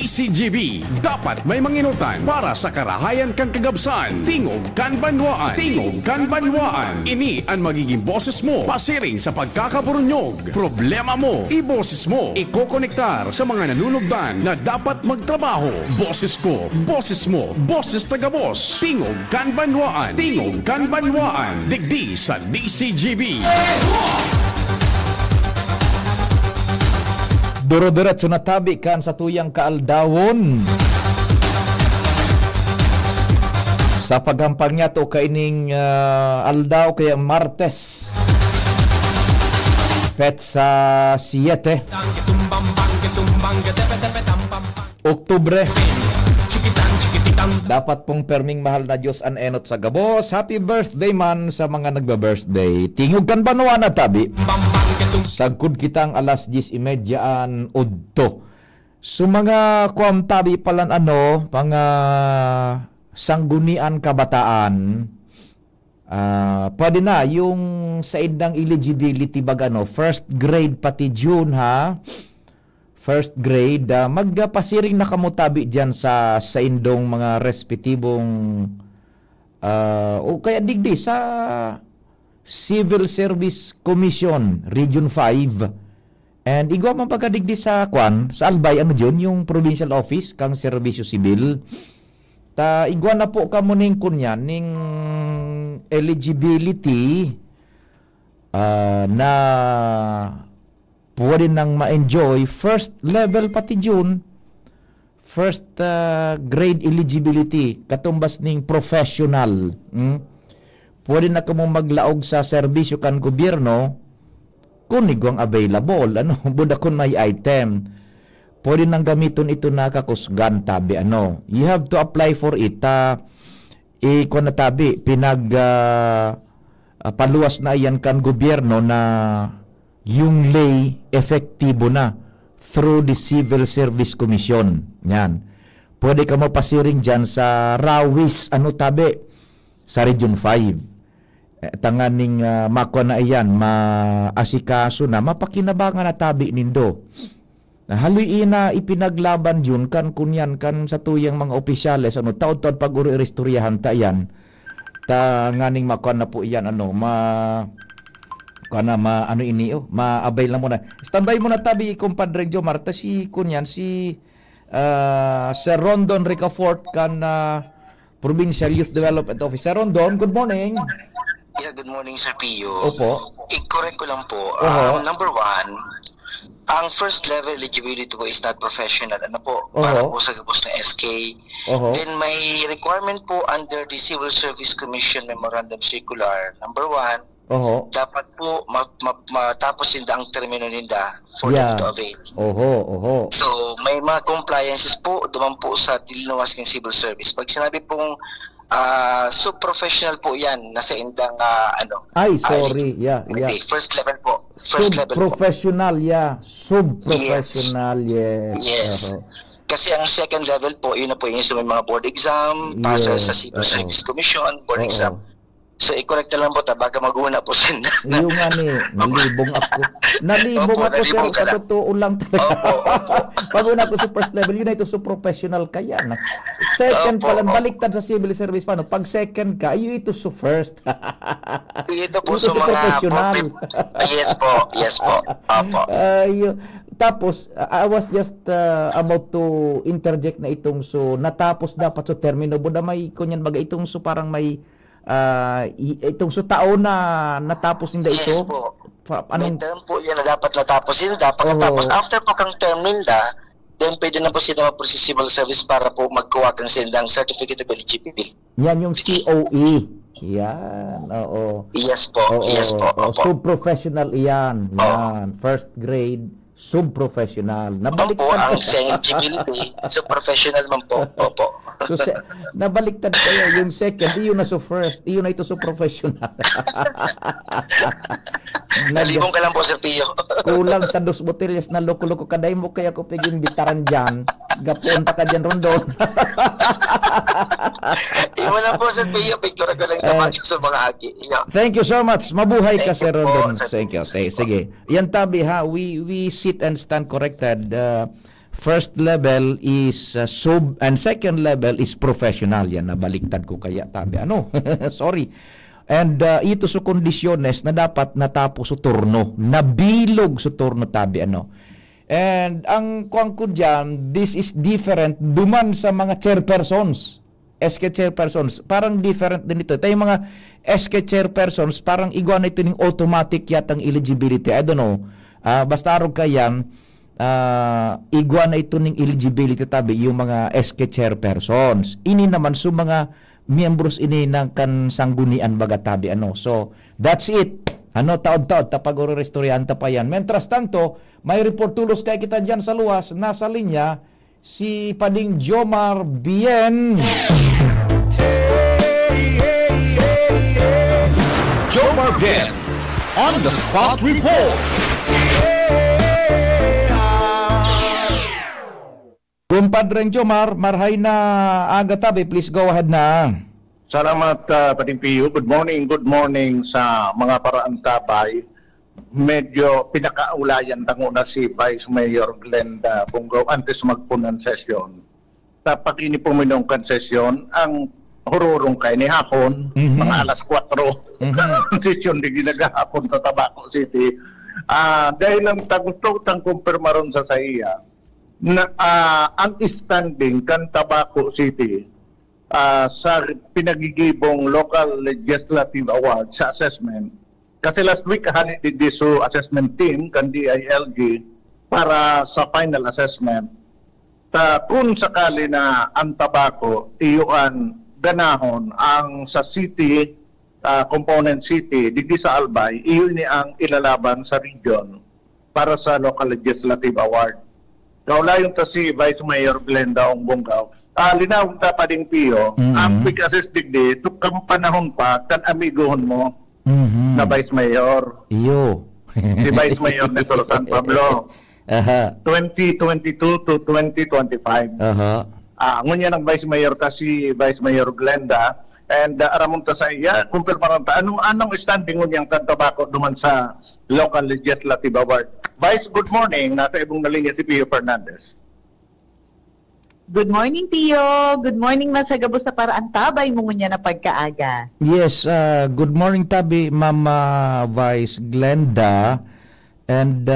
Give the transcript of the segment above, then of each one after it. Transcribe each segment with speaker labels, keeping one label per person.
Speaker 1: DCGB. Dapat may manginutan para sa karahayan kan kagabsan. Tingog kan banwaan. Tingog kan banwaan. Ini ang magiging boses mo pasiring sa pagkakaburunyog. Problema mo, iboses mo. Ikokonektar sa mga nanunugdan na dapat magtrabaho. Boses ko, boses mo, boses taga-boss. Tingog kan banwaan. Tingog kan banwaan. Digdi sa DCGB.
Speaker 2: Duro-diretso na tabi kan sa tuyang kaaldawon. Sa paghampang niya to kaining aldaw kaya Martes. Petsa 7. Oktubre. Dapat pong perming mahal na Diyos an enot sa gabos. Happy birthday man sa mga nagba-birthday. Tingog kan banwa na tabi. Sagkod kitang alas 10:30 udto. So mga kuam tabi palan mga sanggunian kabataan. Pwede na yung sa indang eligibility bagano first grade pati June ha. First grade, magpasiring na kamutabi dyan sa indong mga respetibong o kaya digdi sa Civil Service Commission Region 5 and igwa man pagkadigdi sa sa Albay yung provincial office kang serbisyo sibil ta igwa na po kamo ning kunyan ning eligibility na pwede nang ma-enjoy first level pati June first grade eligibility katumbas ning professional pwede na kamo maglaog sa serbisyo kan gobyerno kung igwang available buda kun may item pwede nang gamiton ito na kakusgan tabi you have to apply for it kung natabi paluwas na yan kan gobyerno na yung lay efektibo na through the Civil Service Commission. Yan. Pwede ka mapasiring dyan sa Rawis, tabi, sa Region 5. Tanganing makwa na iyan, maasikaso na, mapakinabangan na tabi nindo. Haloy na ipinaglaban yun, kan kunyan, kan sa tuyang mga opisyales, taon-taon pag-uri-restoryahan ta yan, tanganing makwa na po iyan, ma-avail na muna. Standby muna tabi, kumpadre Jo Marta, si Sir Rondon Ricafort kan Provincial Youth Development Officer. Rondon, good morning.
Speaker 3: Yeah, good morning, Sir Pio.
Speaker 2: Opo.
Speaker 3: I-correct ko lang po. Number one, ang first level eligibility po is not professional. Para po sa gabos na SK. Then may requirement po under the Civil Service Commission Memorandum Circular. Number one, dapat po matapos ninda ang termino ninda for them to avail. So, may mga compliances po duman po sa Dilinuwas ng Civil Service. Pag sinabi pong sub-professional po yan, nasa indang
Speaker 2: sorry.
Speaker 3: First level po.
Speaker 2: Sub-professional, Sub-professional,
Speaker 3: yes. Kasi ang second level po, yun na po yung may mga board exam, passer sa Civil Service Commission, board exam. So, i-correct na lang po baka mag-una po sila.
Speaker 2: Yung nalibong ako. Nalibong ako, sir. Sa totoo lang talaga. Pag-una ko sa first level, yun na ito so professional kaya. Second pala, baliktad sa civil service. Paano? Pag second ka, ito so first.
Speaker 3: Ito po sa mga professional. Yes po.
Speaker 2: Tapos, I was just about to interject na itong so natapos dapat so termino. Buda may kunyan baga itong so parang may itong so taon na natapos nila ito.
Speaker 3: Yes po. May term po yan na dapat natapos yun. Dapat natapos. After po kang term nila, then pwede na po sila mag-proceed civil service para po magkuha kang sendang certificate of eligibility.
Speaker 2: Yan yung COE. Yan,
Speaker 3: Yes po.
Speaker 2: Sub-professional yan. First grade, sub-professional.
Speaker 3: Nabaliktad ang eligibility, sub-professional man po.
Speaker 2: So, nabaliktad kaya yung second, iyon na so first, iyon na ito so professional.
Speaker 3: Nalibong ka lang po, Sir Pio.
Speaker 2: Kulang sa 2 botellas na loko-loko kaday mo kaya ko piging bitaran dyan. Gapunta ka dyan, Rondon.
Speaker 3: Iwan lang po, Sir Pio. Picture ko lang naman sa mga hagi.
Speaker 2: Thank you so much. Mabuhay ka, Sir Rondon.
Speaker 3: Thank you.
Speaker 2: Sige. Yan tabi ha, we sit and stand corrected. First level is sub and second level is professional. Yan, nabaliktad ko kaya tabi. Ano? Sorry. And ito sa kondisyones na dapat natapos sa turno. Nabilog sa turno tabi. Ano? And ang kuwang ko dyan, this is different duman sa mga chairpersons. SK chairpersons. Parang different din ito. Ito yung mga SK chairpersons, parang igwa na ito ng automatic yatang eligibility. I don't know. Basta arog kayang igwa na ito ng eligibility tabi yung mga SK chairpersons. Ini naman so mga miyembros ini ng kansanggunian baga tabi. Ano. So, that's it. Ano, taod-taod, tapag oro-restoryahan pa yan. Mentras tanto, may report tulos kay kita dyan sa luwas, nasa linya, si Pading Jomar Bien.
Speaker 4: Jomar Bien on the spot report.
Speaker 2: Kumpadreng Jomar, marhay na aga tabi. Please go ahead na.
Speaker 5: Salamat, Pating Piyo. Good morning sa mga paraan tabay. Medyo pinakaulayan tango na si Vice Mayor Glenda Bungaw antes magpunan sesyon. Tapakini po minong sesyon, ang hururong kay ni hapon, mga alas 4, sesyon di ginagahapon sa Tabaco City. Dahil ang tagusto tang kumpirmaron sa iya, na ang standing kan Tabaco City sa pinagigibong local legislative award sa assessment. Kasi last week hanit di so assessment team kan DILG para sa final assessment. Kung sakali na ang Tabaco iyuan ganahon ang sa city component city digdi sa Albay iyon ni ang ilalaban sa region para sa local legislative award. Kaulayon ta si Vice Mayor Glenda Bungaw. Linaw ta Pading Piyo, ang quick assist digdi tukang panahon pa kan amigohon mo na Vice Mayor.
Speaker 2: Iyo.
Speaker 5: Si Vice Mayor Nestor San Pablo. 2022 to 2025. Ngunya ng Vice Mayor kasi Vice Mayor Glenda and aramon ta sa iya kumpirmaron ta anong standing ngunyang Tabaco duman sa local legislative award. Vice, good morning. Nasa ibong nalinya si Pio Fernandez.
Speaker 6: Good morning, Pio. Good morning, masagabo sa paraan tabay mo ngunya na pagkaaga.
Speaker 2: Yes, good morning tabi Mama Vice Glenda. And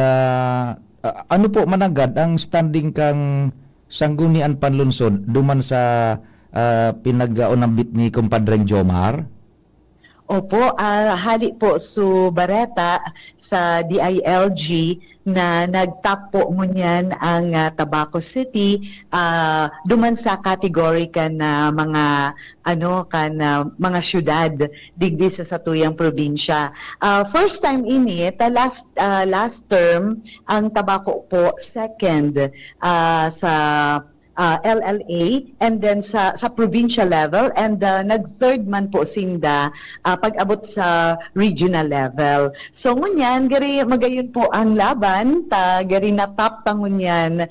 Speaker 2: ano po managad ang standing kang sanggunian panlunsod duman sa pinag-aunambit ni Kumpadreng Jomar?
Speaker 6: Opo, hali po su Bareta sa DILG na nagtap po ngunyan ang Tabaco City duman sa category kan mga mga syudad digdi sa satuyang probinsya. First time ini last term ang Tabaco po second sa LLA and then sa provincial level and nag-third man po sinda pag-abot sa regional level. So ngunyan gari magayon po ang laban gari na top ngunyan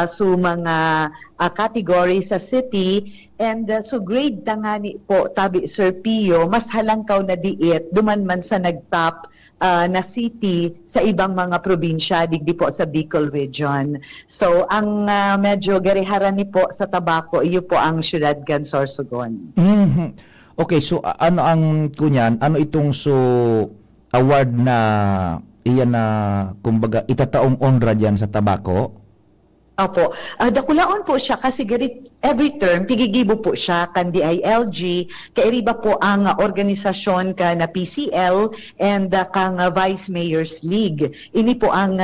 Speaker 6: so mga category sa city and so grade tangani po tabi Sir Pio mas halangkaw na diit duman man sa nag-top na city sa ibang mga probinsya digdi po sa Bicol region. So ang medyo gariharani po sa Tabaco iyo po ang siyudad kan Sorsogon.
Speaker 2: Okay, so ano ang kunyan? Ano itong award na iyan na kumbaga itataong honra diyan sa Tabaco?
Speaker 6: Opo. Dakulaon po siya kasi every term, pigigibo po siya kan DILG, kairiba po ang organisasyon ka na PCL and kang Vice Mayor's League. Ini po ang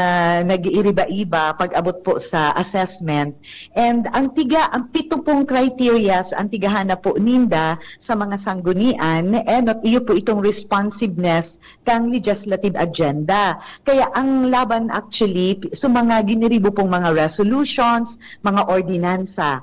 Speaker 6: nag-iiriba-iba pag-abot po sa assessment. And ang 7 pong criteria ang tigahana po ninda sa mga sanggunian and iyo po itong responsiveness kang legislative agenda. Kaya ang laban actually sa mga giniribo pong mga resolutions, mga ordinansa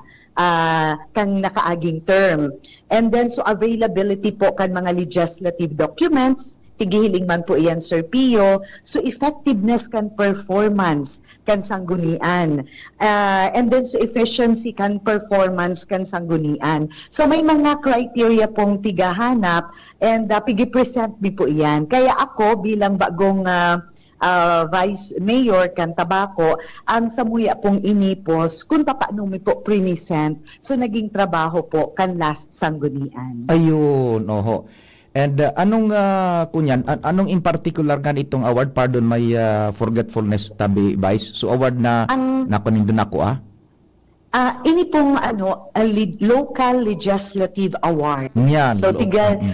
Speaker 6: kang nakaaging term. And then so availability po kan mga legislative documents, tigihiling man po iyan Sir Pio, so effectiveness kan performance kan sanggunian. And then so efficiency kan performance kan sanggunian. So may mga criteria pong tigahanap and pigi-present mi po iyan. Kaya ako bilang bagong Vice Mayor kan tabako ang samuya pong inipos kung paano mi po present so naging trabaho po kan last sanggunian.
Speaker 2: Ayun, oho. And anong anong in particular kan itong award, pardon my forgetfulness tabi Vice. So award na napanindon ako
Speaker 6: Ini pong local legislative award.
Speaker 2: Yan.
Speaker 6: So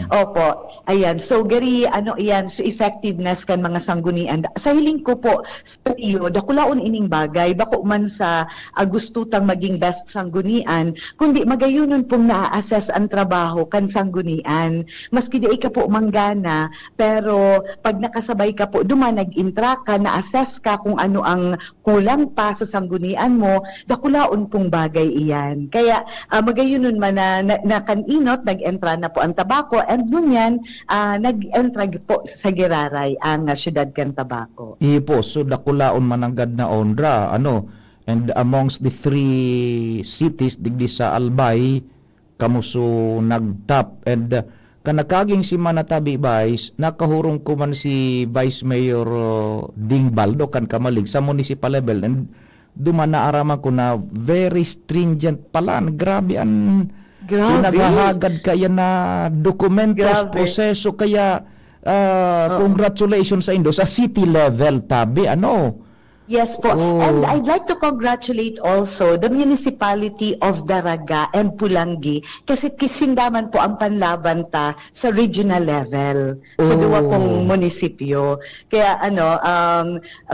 Speaker 6: opo. Ayan. So gari iyan so effectiveness kan mga sanggunian. Sa hiling ko po sa iyo dakulaon ining bagay bako man sa gustutang maging best sanggunian kundi magayunon pong naa-assess ang trabaho kan sanggunian. Maski di ka po manggana pero pag nakasabay ka po nag-intra ka na-assess ka kung ano ang kulang pa sa sanggunian mo dakulaon pong bagay iyan. Kaya magayunon man na kaninot nag-entra na po ang tabako and ngunyan nag-entra po sa Giraray ang syudad kan tabako.
Speaker 2: Ipo, so dakulaon mananggad na ondra, and amongst the 3 cities digdi sa Albay, kamuso nagtap, and kanakaging si Manatabi Vice, nakahurong ko man si Vice Mayor Ding Baldo kan kamalig sa municipal level, and dumanaaraman ko na very stringent pala, grabe ang naghahagad kaya na dokumentos, proseso, kaya congratulations sa Indo sa city level tabi
Speaker 6: Yes po. And I'd like to congratulate also the municipality of Daraga and Pulangi kasi kisindaman po ang panlaban ta sa regional level sa duwa pong munisipyo. Kaya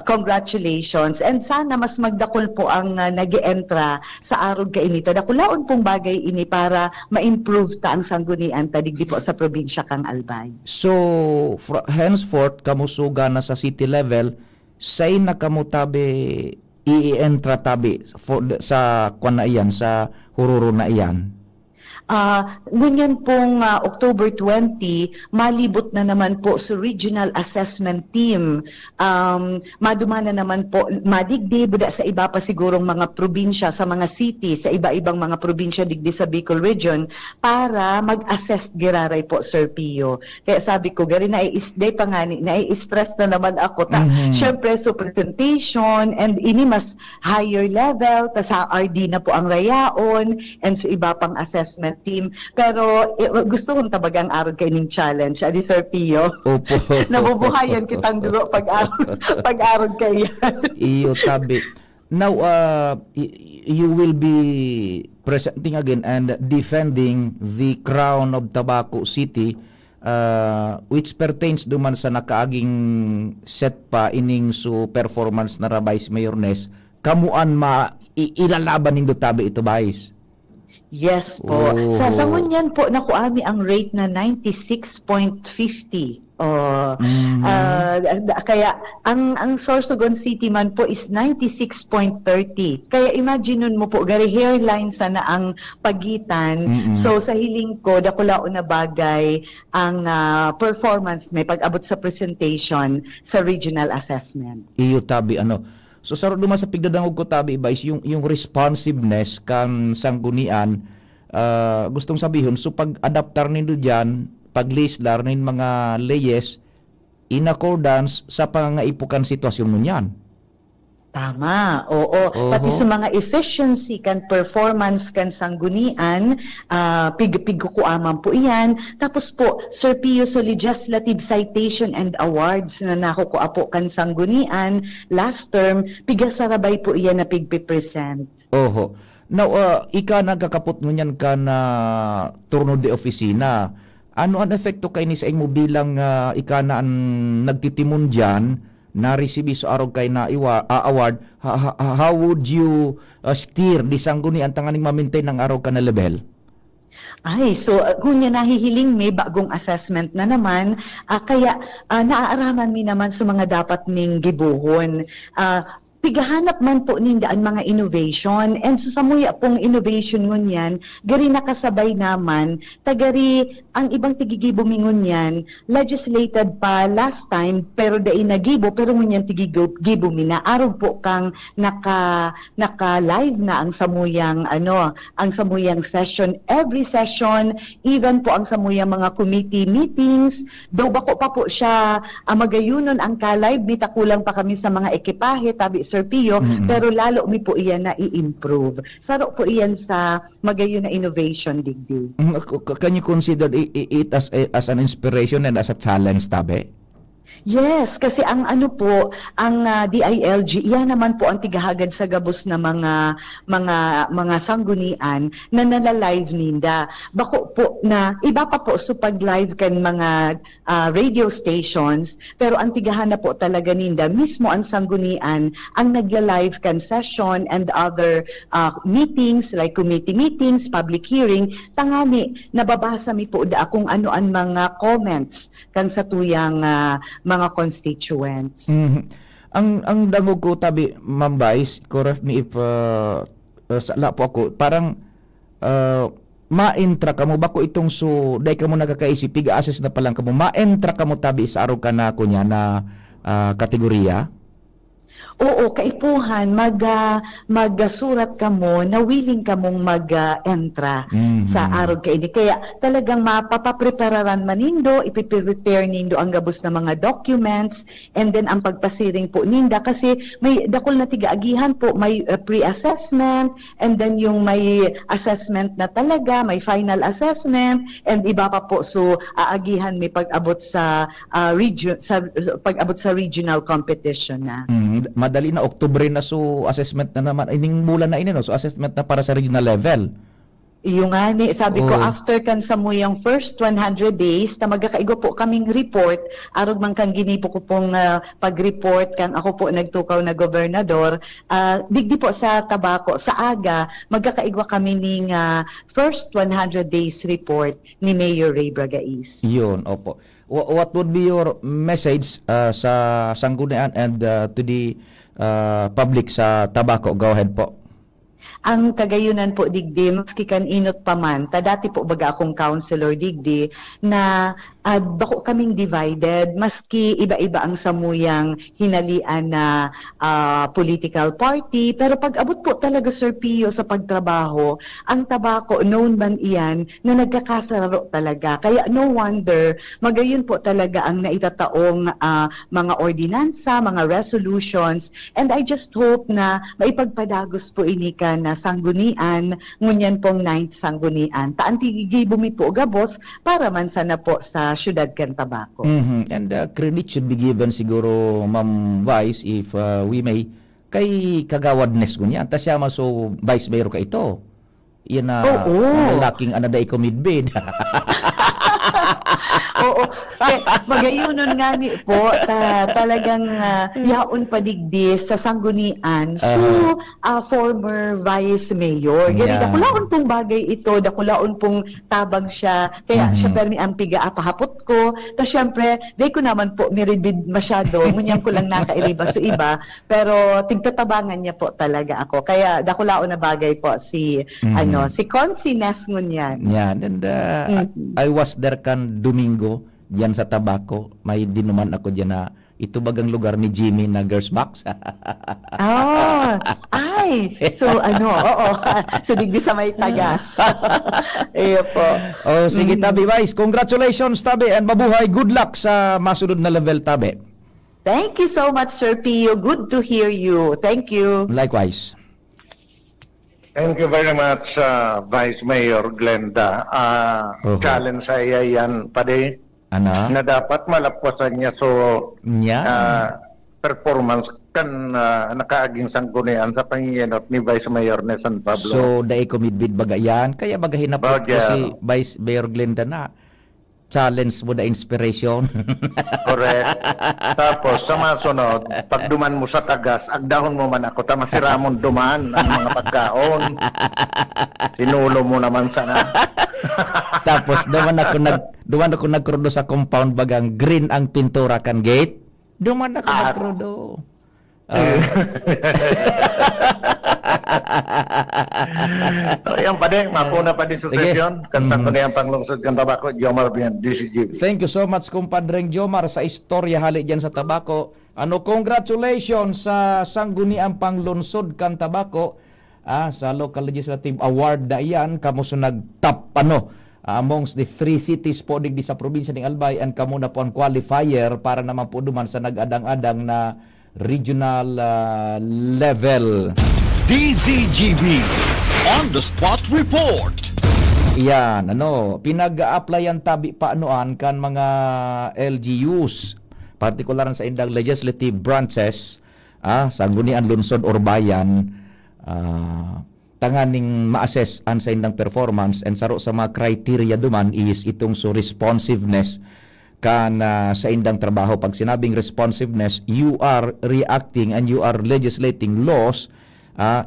Speaker 6: congratulations and sana mas magdakol po ang nag-entra sa arog kainita. Dakulaon pong bagay ini para ma-improve ta ang sanggunian ta digdi po sa probinsya kang Albay.
Speaker 2: So henceforth kamusuga na sa city level say na kamo tabi i-entra tabi sa kwan na iyan, sa hururo na iyan?
Speaker 6: Ngunyan pong October 20, malibot na naman po sa regional assessment team. Madumana naman po, madigdi buda sa iba pa sigurong mga probinsya, sa mga city, sa iba-ibang mga probinsya digdi sa Bicol region para mag-assess Giraray po, Sir Pio. Kaya sabi ko, gari na-i-isday pa nga, na-i-stress na naman ako. Siyempre, so presentation and ini mas higher level, tas sa RD na po ang rayaon and so iba pang assessment team. Pero gusto kong tabagang araw kayo ng challenge. Adi Sir Pio.
Speaker 2: Opo.
Speaker 6: Nabubuhayan kitang duro pag-araw kayo.
Speaker 2: Iyo tabi. Now, you will be presenting again and defending the crown of Tabaco City which pertains duman sa nakaaging set pa ining so performance na Vice Mayor Nes. Kamuan ilalaban ning tabi ito, Vice?
Speaker 6: Yes po. Sa Samunyan po nakuami ang rate na 96.50. Kaya ang Sorsogon City man po is 96.30. Kaya imagine nun mo po gari hairline sana ang pagitan. So sa hiling ko dakulaon na bagay ang performance may pag-abot sa presentation sa regional assessment.
Speaker 2: Iyo tabi So saro duman sa pigdadangog ko tabi Vice yung responsiveness kan sanggunian gustong sabihin so pag-adaptar nindo diyan pag-lislar nin mga leyes in accordance sa pangangaipukan sitwasyon nunyan.
Speaker 6: Tama, oo. Pati sa mga efficiency kan performance kan sanggunian, pig-pig ko aman po iyan. Tapos po, Sir Pio, so legislative citation and awards na nakukuha po kan sanggunian last term, pigasarabay po iyan na pigpipresent.
Speaker 2: Oho. Now, ika nagkakapot ngunyan ka na turno de opisina. Ano ang epekto kay ni sa imo bilang ika na nagtitimon diyan na-receive sa araw kay na award, how would you steer di sanggunian tanganing ma-maintain ng araw ka na level?
Speaker 6: So kung niya nahihiling may bagong assessment na naman, kaya naaaraman mi naman sa mga dapat ning gibuhon. pigahanap man po ninda ang mga innovation, and so samuya pong innovation ngunyan gari nakasabay naman tagari ang ibang tigigibumingon yan legislated pa last time pero dai nagibo pero ngunyan tigigibo mina araw po kang naka live na ang samuyang ang samuyang session, every session, even po ang samuyang mga committee meetings, daw bako pa po siya magayunon ang ka-live, bita kulang pa kami sa mga ekipahe, tabi Sir Pio, pero lalo mi po iyan na i-improve. Saro po iyan sa magayon na innovation, digdi.
Speaker 2: Can you consider it as an inspiration and as a challenge, tabi?
Speaker 6: Yes, kasi ang DILG, iyan naman po ang tigahagad sa gabos na mga sanggunian na nala-live ninda. Bako po na iba pa po so pag-live kan mga radio stations, pero ang tigahan na po talaga ninda mismo ang sanggunian ang nagla-live kan session and other meetings like committee meetings, public hearing, tangani nababasa mi po da kung ano ang mga comments kan sa tuyang mga constituents.
Speaker 2: Ang dangog ko tabi, Ma'am Vice, correct me if sala po ako, parang ma-entra ka mo bako itong day ka mo nagkakaisip, piga-assess na palang ka mo, ma-entra ka mo tabi sa araw ka na kunya na kategorya?
Speaker 6: Oo, kaipuhan, magsurat ka mo na willing ka mong mag-entra sa araw ka ini. Kaya talagang mapapaprepararan manindo, ipiprepare nindo ang gabos na mga documents, and then ang pagpasiring po ninda. Kasi may dakol na tigaagihan po, may pre-assessment, and then yung may assessment na talaga, may final assessment, and iba pa po. So, aagihan may pag-abot sa regional competition na.
Speaker 2: Madali na Oktubre na assessment na naman ining bulan na ini no, so assessment na para sa regional level.
Speaker 6: Yung nga ni, sabi ko, after kan sa mo yung first 100 days, na magkakaigo po kaming report, arog man kang ginipo ko pong pag-report, kang ako po nagtukaw na gobernador, digdi po sa tabako, sa aga, magkakaigwa kami ning first 100 days report ni Mayor Ray Bragais.
Speaker 2: Yun, opo. What would be your message sa sanggunian and to the public sa tabako? Go ahead po.
Speaker 6: Ang kagayunan po digdi, maski kan inot pa man, dati po baga akong counselor digdi, na bako kaming divided, maski iba-iba ang samuyang hinalian na political party, pero pag abot po talaga Sir Pio sa pagtrabaho, ang tabako, known man iyan, na nagkakasararo talaga. Kaya no wonder, magayon po talaga ang naitataong mga ordinansa, mga resolutions, and I just hope na maipagpadagos po ini ka na sanggunian, ngunyan pong 9th sanggunian. Taantigigi bumi po gabos para man sana po sa syudad kan Tabaco.
Speaker 2: And credit should be given siguro, Ma'am Vice, if we may, kay kagawadness ko niya. Anta siya so Vice Mayor ka ito. Yan na lalaking anaday ko midbid.
Speaker 6: Oo. Magayunon nga ni po, talagang yaon padigdi sa sanggunian. So, former Vice Mayor. Gani, dakulaon pong bagay ito, dakulaon pong tabang siya. Kaya, syempre, ang piga apahapot ko. Tapos, syempre, day ko naman po, miribid masyado. Ngunyang ko lang nakailiba sa iba. Pero, tigtatabangan niya po talaga ako. Kaya, dakulaon na bagay po si Consi Nes ngunyan.
Speaker 2: Yan. And I was there kan Domingo, diyan sa Tabaco. May dinuman ako diyan na ito bagang lugar ni Jimmy na Girls Box. So so digdi sa may tagas. Iyo po. Sige Tabi Vice, congratulations Tabi and mabuhay. Good luck sa masunod na level Tabi.
Speaker 6: Thank you so much Sir Pio. Good to hear you. Thank you.
Speaker 2: Likewise.
Speaker 5: Thank you very much, Vice Mayor Glenda. Challenge sa iya yan, pade, na dapat malapwasan niya performance kan nakaaging sanggunian sa pangingenot ni Vice Mayor ni San Pablo.
Speaker 2: So, dahil kumidbid bagayan, kaya baga hinapot ko si Vice Mayor Glenda na challenge mo na inspiration.
Speaker 5: Correct. Tapos, sa masunod, pag duman mo sa tagas, agdahon mo man ako, tamasiramon duman ang mga pagkaon. Sinulo mo naman sana.
Speaker 2: Tapos, duman ako nagkrudo sa compound bagang green ang pintura kan gate. Duman ako nagkrudo.
Speaker 5: Ayan pa din, mapuna pa din sa
Speaker 2: Sige.
Speaker 5: sesyon. Kansang ko na yung panglungsod ng tabako, Jomar Bian, DCGB.
Speaker 2: Thank you so much, kumpadreng Jomar, sa istorya hali dyan sa tabako. Congratulations sa sangguniang panglunsod kan tabako sa Local Legislative Award na iyan. Kamo sa nag-top amongst the 3 cities po digdi sa probinsya ng Albay, and kamo na po ang qualifier para naman po duman sa nag-adang-adang na regional level.
Speaker 4: DZGB On the Spot Report.
Speaker 2: Iyan, pinag-a-applyan tabi pa anoan kan mga LGUs, partikular sa indang legislative branches, sa gunian lungsod or bayan, tanganing ma-assess an sa indang performance, and saro sa mga criteria duman is itong so responsiveness kan sa indang trabaho. Pag sinabing responsiveness, you are reacting and you are legislating laws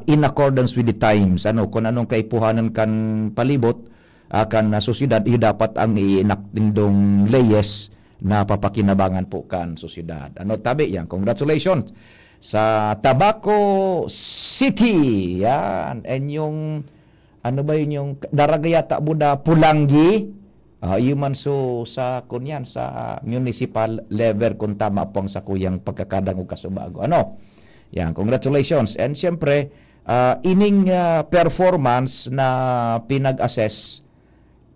Speaker 2: in accordance with the times. Kung anong kaipuhanan kan palibot, kan sosyedad, iyo dapat ang i-enacting dong leyes na papakinabangan po kan sosyedad. Tabi yan. Congratulations sa Tabaco City. Yan. And yung, yung daragayata buda Pulanggi, man so sa kunyan sa municipal level kung tama po ang sa kuyang pagkakadang o kasubago. Yan, congratulations. And siyempre, ining performance na pinag-assess,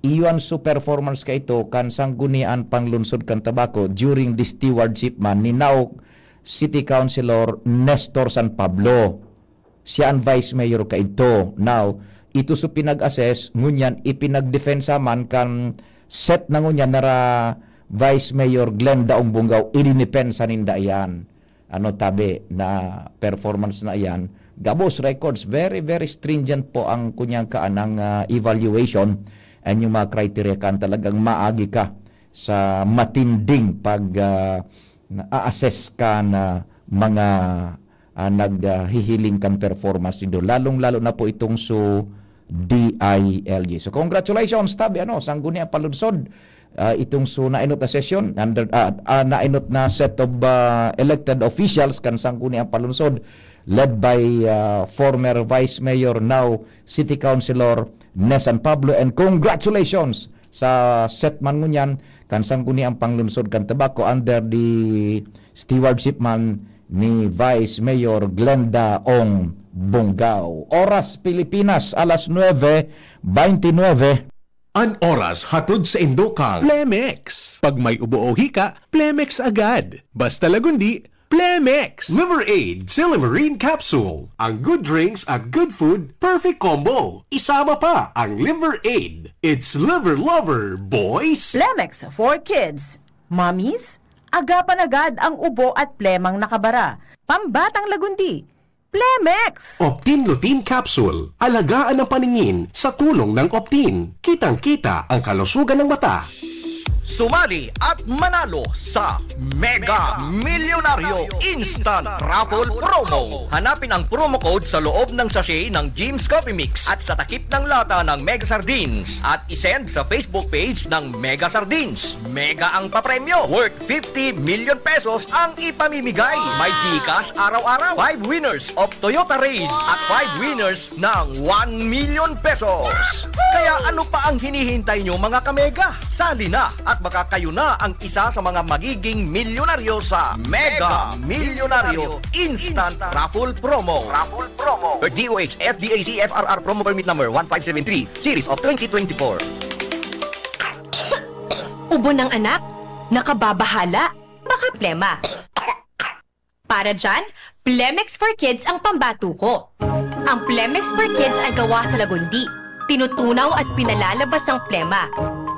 Speaker 2: iyon so performance ka ito kan sanggunian panglunsod kan Tabaco during the stewardship man ni now City Councilor Nestor San Pablo. Siya ang Vice Mayor ka ito. Now, ito so pinag-assess, ngunyan ipinag-defensa man kan set na ngunyan nara Vice Mayor Glenn Daong Bungaw, idinipensa ninda yan. Tabi na performance na yan. Gabos records, very very stringent po ang kunyang kaanang evaluation, and yung mga criteria kan talagang maagi ka sa matinding pag assess ka na mga naghihiling kan performance nito, lalong-lalo na po itong so DILG. So congratulations tabi sangguniang palunsod, itong so nainot na session under nainot na set of elected officials kan sangguniang palunsod led by former Vice Mayor, now City Councilor Nesan Pablo, and congratulations sa set man ngunyan kan sangguniang panglunsod kan Tabaco under the stewardship man ni Vice Mayor Glenda Ong Bungaw. Oras Pilipinas, alas 9:29.
Speaker 1: An oras hatod sa Indokang Plemex. Pag may ubo o hika, Plemex agad. Basta lagundi, Plemex. Liver Aid Silimarine Capsule. Ang good drinks at good food, perfect combo. Isama pa ang Liver Aid. It's liver lover, boys.
Speaker 7: Plemex for kids. Mommies, agapan agad ang ubo at plemang nakabara. Pambatang lagundi. Plemex!
Speaker 1: Optin Lutein Capsule. Alagaan ang paningin sa tulong ng Optin. Kitang-kita ang kalusugan ng mata.
Speaker 4: Sumali at manalo sa Mega Milyonaryo Instant Raffle Promo. Hanapin ang promo code sa loob ng sachet ng Jim's Coffee Mix at sa takip ng lata ng Mega Sardines, at isend sa Facebook page ng Mega Sardines. Mega ang papremyo, worth 50 million pesos ang ipamimigay. May GCash araw-araw, 5 winners of Toyota Race at 5 winners ng 1 million pesos. Kaya ano pa ang hinihintay nyo mga kamega? Sali na at baka kayo na ang isa sa mga magiging milyonaryo sa Mega Milyonaryo Instant Raffle Promo. Per DOH FDAC FRR Promo Permit Number 1573 Series of 2024.
Speaker 8: Ubo ng anak? Nakababahala? Baka plema. Para dyan, Plemex for Kids ang pambato ko. Ang Plemex for Kids ay gawa sa lagundi. Tinutunaw at pinalalabas ang plema.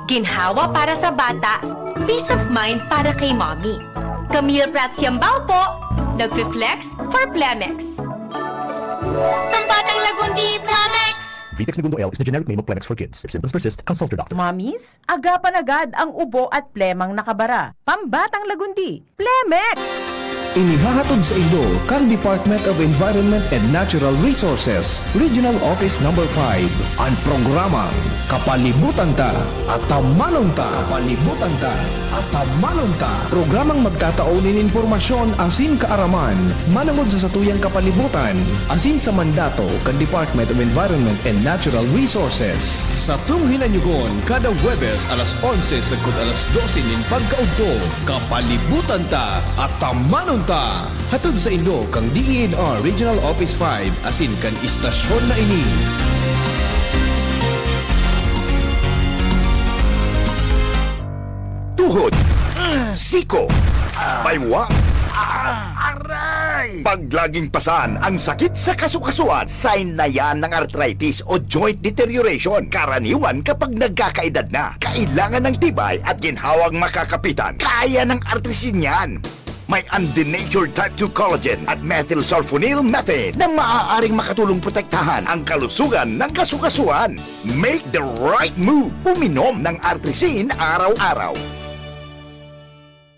Speaker 8: Ginhawa para sa bata, peace of mind para kay mommy. Camille Prats Yambao po, nagfi-flex for Plemex. Pambatang lagundi, Plemex!
Speaker 9: Vitex Segundo L is the generic name of Plemex for kids. If symptoms persist, consult your doctor.
Speaker 7: Mommies, agapan agad ang ubo at plemang nakabara. Pambatang lagundi. Plemex!
Speaker 10: inihahatod sa inyo kang Department of Environment and Natural Resources, Regional Office No. 5, ang programang Kapalibutan Ta at Tamanong Ta. Kapalibutan Ta at Tamanong Ta. Programang magtataunin informasyon asin kaaraman, manangod sa satuyang kapalibutan, asin sa mandato kang Department of Environment and Natural Resources.
Speaker 1: Sa tung hinanyugon, kada Huwebes alas 11 sagkod alas 12 nin pagkaudto, kapalibutan ta at tamanon ta.
Speaker 10: Hatod sa inyo kang DENR Regional Office 5 asin kan istasyon na ini.
Speaker 11: Tuhod, siko, baywang, aray! Pag laging pasan ang sakit sa kasukasuan, sign na yan ng arthritis o joint deterioration. Karaniwan kapag nagkakaedad na, kailangan ng tibay at ginhawang makakapitan. Kaya ng artrisin yan. May undenatured type 2 collagen at methylsulfonyl methane na maaaring makatulong protektahan ang kalusugan ng kasukasuan. Make the right move. Uminom ng artrisin araw-araw.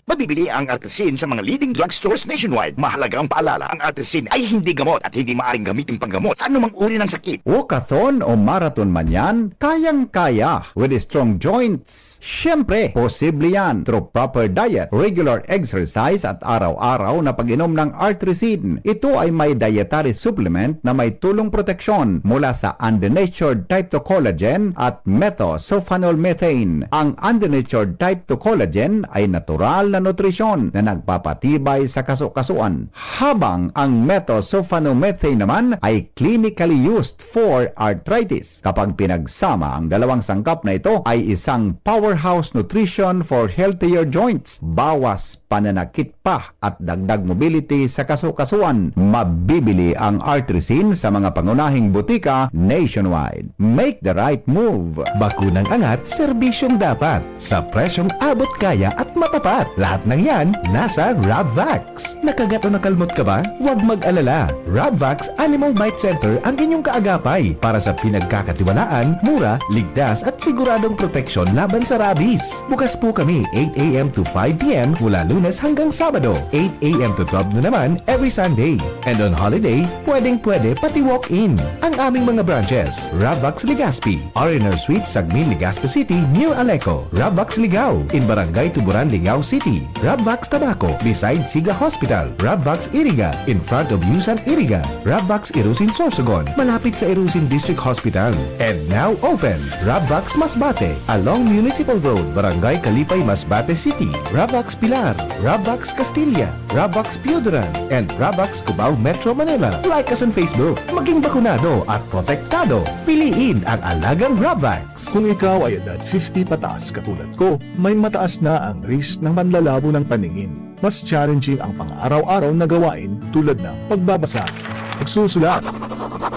Speaker 11: Mabibili ang artrisin sa mga leading drugstores nationwide. Mahalaga ang paalala, ang artrisin ay hindi gamot at hindi maaaring gamitin panggamot sa anumang uri ng sakit.
Speaker 12: Walkathon o marathon man yan, kayang-kaya with strong joints. Siyempre, posible yan through proper diet, regular exercise at araw-araw na pag-inom ng artrisin. Ito ay may dietary supplement na may tulong proteksyon mula sa undenatured type 2 collagen at methylsulfonyl methane. Ang undenatured type 2 collagen ay natural na nutrisyon na nagpapatibay sa kasukasuan, habang ang methylsulfonomethane naman ay clinically used for arthritis. Kapag pinagsama ang dalawang sangkap na ito ay isang powerhouse nutrition for healthier joints, bawas pananakit pa at dagdag mobility sa kasukasuan. Mabibili ang artrisin sa mga pangunahing butika nationwide. Make the right move.
Speaker 10: Bakunang angat, serbisyong dapat. Sa presyong abot kaya at matapat. Lahat ng yan, nasa Rabvax. Nakagat o nakalmot ka ba? Huwag mag-alala. Rabvax Animal Bite Center ang inyong kaagapay para sa pinagkakatiwalaan, mura, ligtas at siguradong proteksyon laban sa rabies. Bukas po kami 8 a.m. to 5 p.m. mula Lunes hanggang Sabado, 8 a.m. to 12 noon naman every Sunday. And on holiday, pwedeng-pwede pati walk-in. Ang aming mga branches, Rabvax Legazpi, R&R Suite, Sagmin, Legazpi City, near Aleco. Rabvax Ligao, in Barangay Tuburan, Ligao City. Rabvax Tabaco, beside Siga Hospital. Rabvax Iriga, in front of Yusan Iriga. Rabvax Irusin Sorsogon, malapit sa Irusin District Hospital. And now open, Rabvax Masbate, along Municipal Road, Barangay Kalipay, Masbate City. Rabvax Pilar, Rabvax Castilla, Rabvax Pioduran, and Rabvax Cubao Metro Manila. Like us on Facebook. Maging bakunado at protektado. Piliin ang alagang Rabvax.
Speaker 9: Kung ikaw ay edad 50 pataas katulad ko, may mataas na ang risk ng panlalabo ng paningin. Mas challenging ang pang-araw-araw na gawain tulad ng pagbabasa, pagsusulat,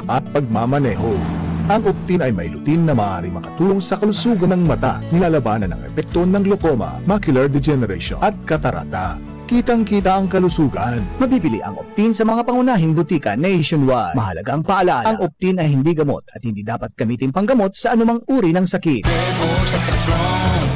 Speaker 9: at pagmamaneho. Ang Optin ay may lutin na maaaring makatulong sa kalusugan ng mata, nilalabanan ng epekto ng glaucoma, macular degeneration at katarata. Kitang-kita ang kalusugan.
Speaker 10: Mabibili ang Optin sa mga pangunahing butika nationwide. Mahalagang paalala, ang Optin ay hindi gamot at hindi dapat gamitin panggamot sa anumang uri ng sakit.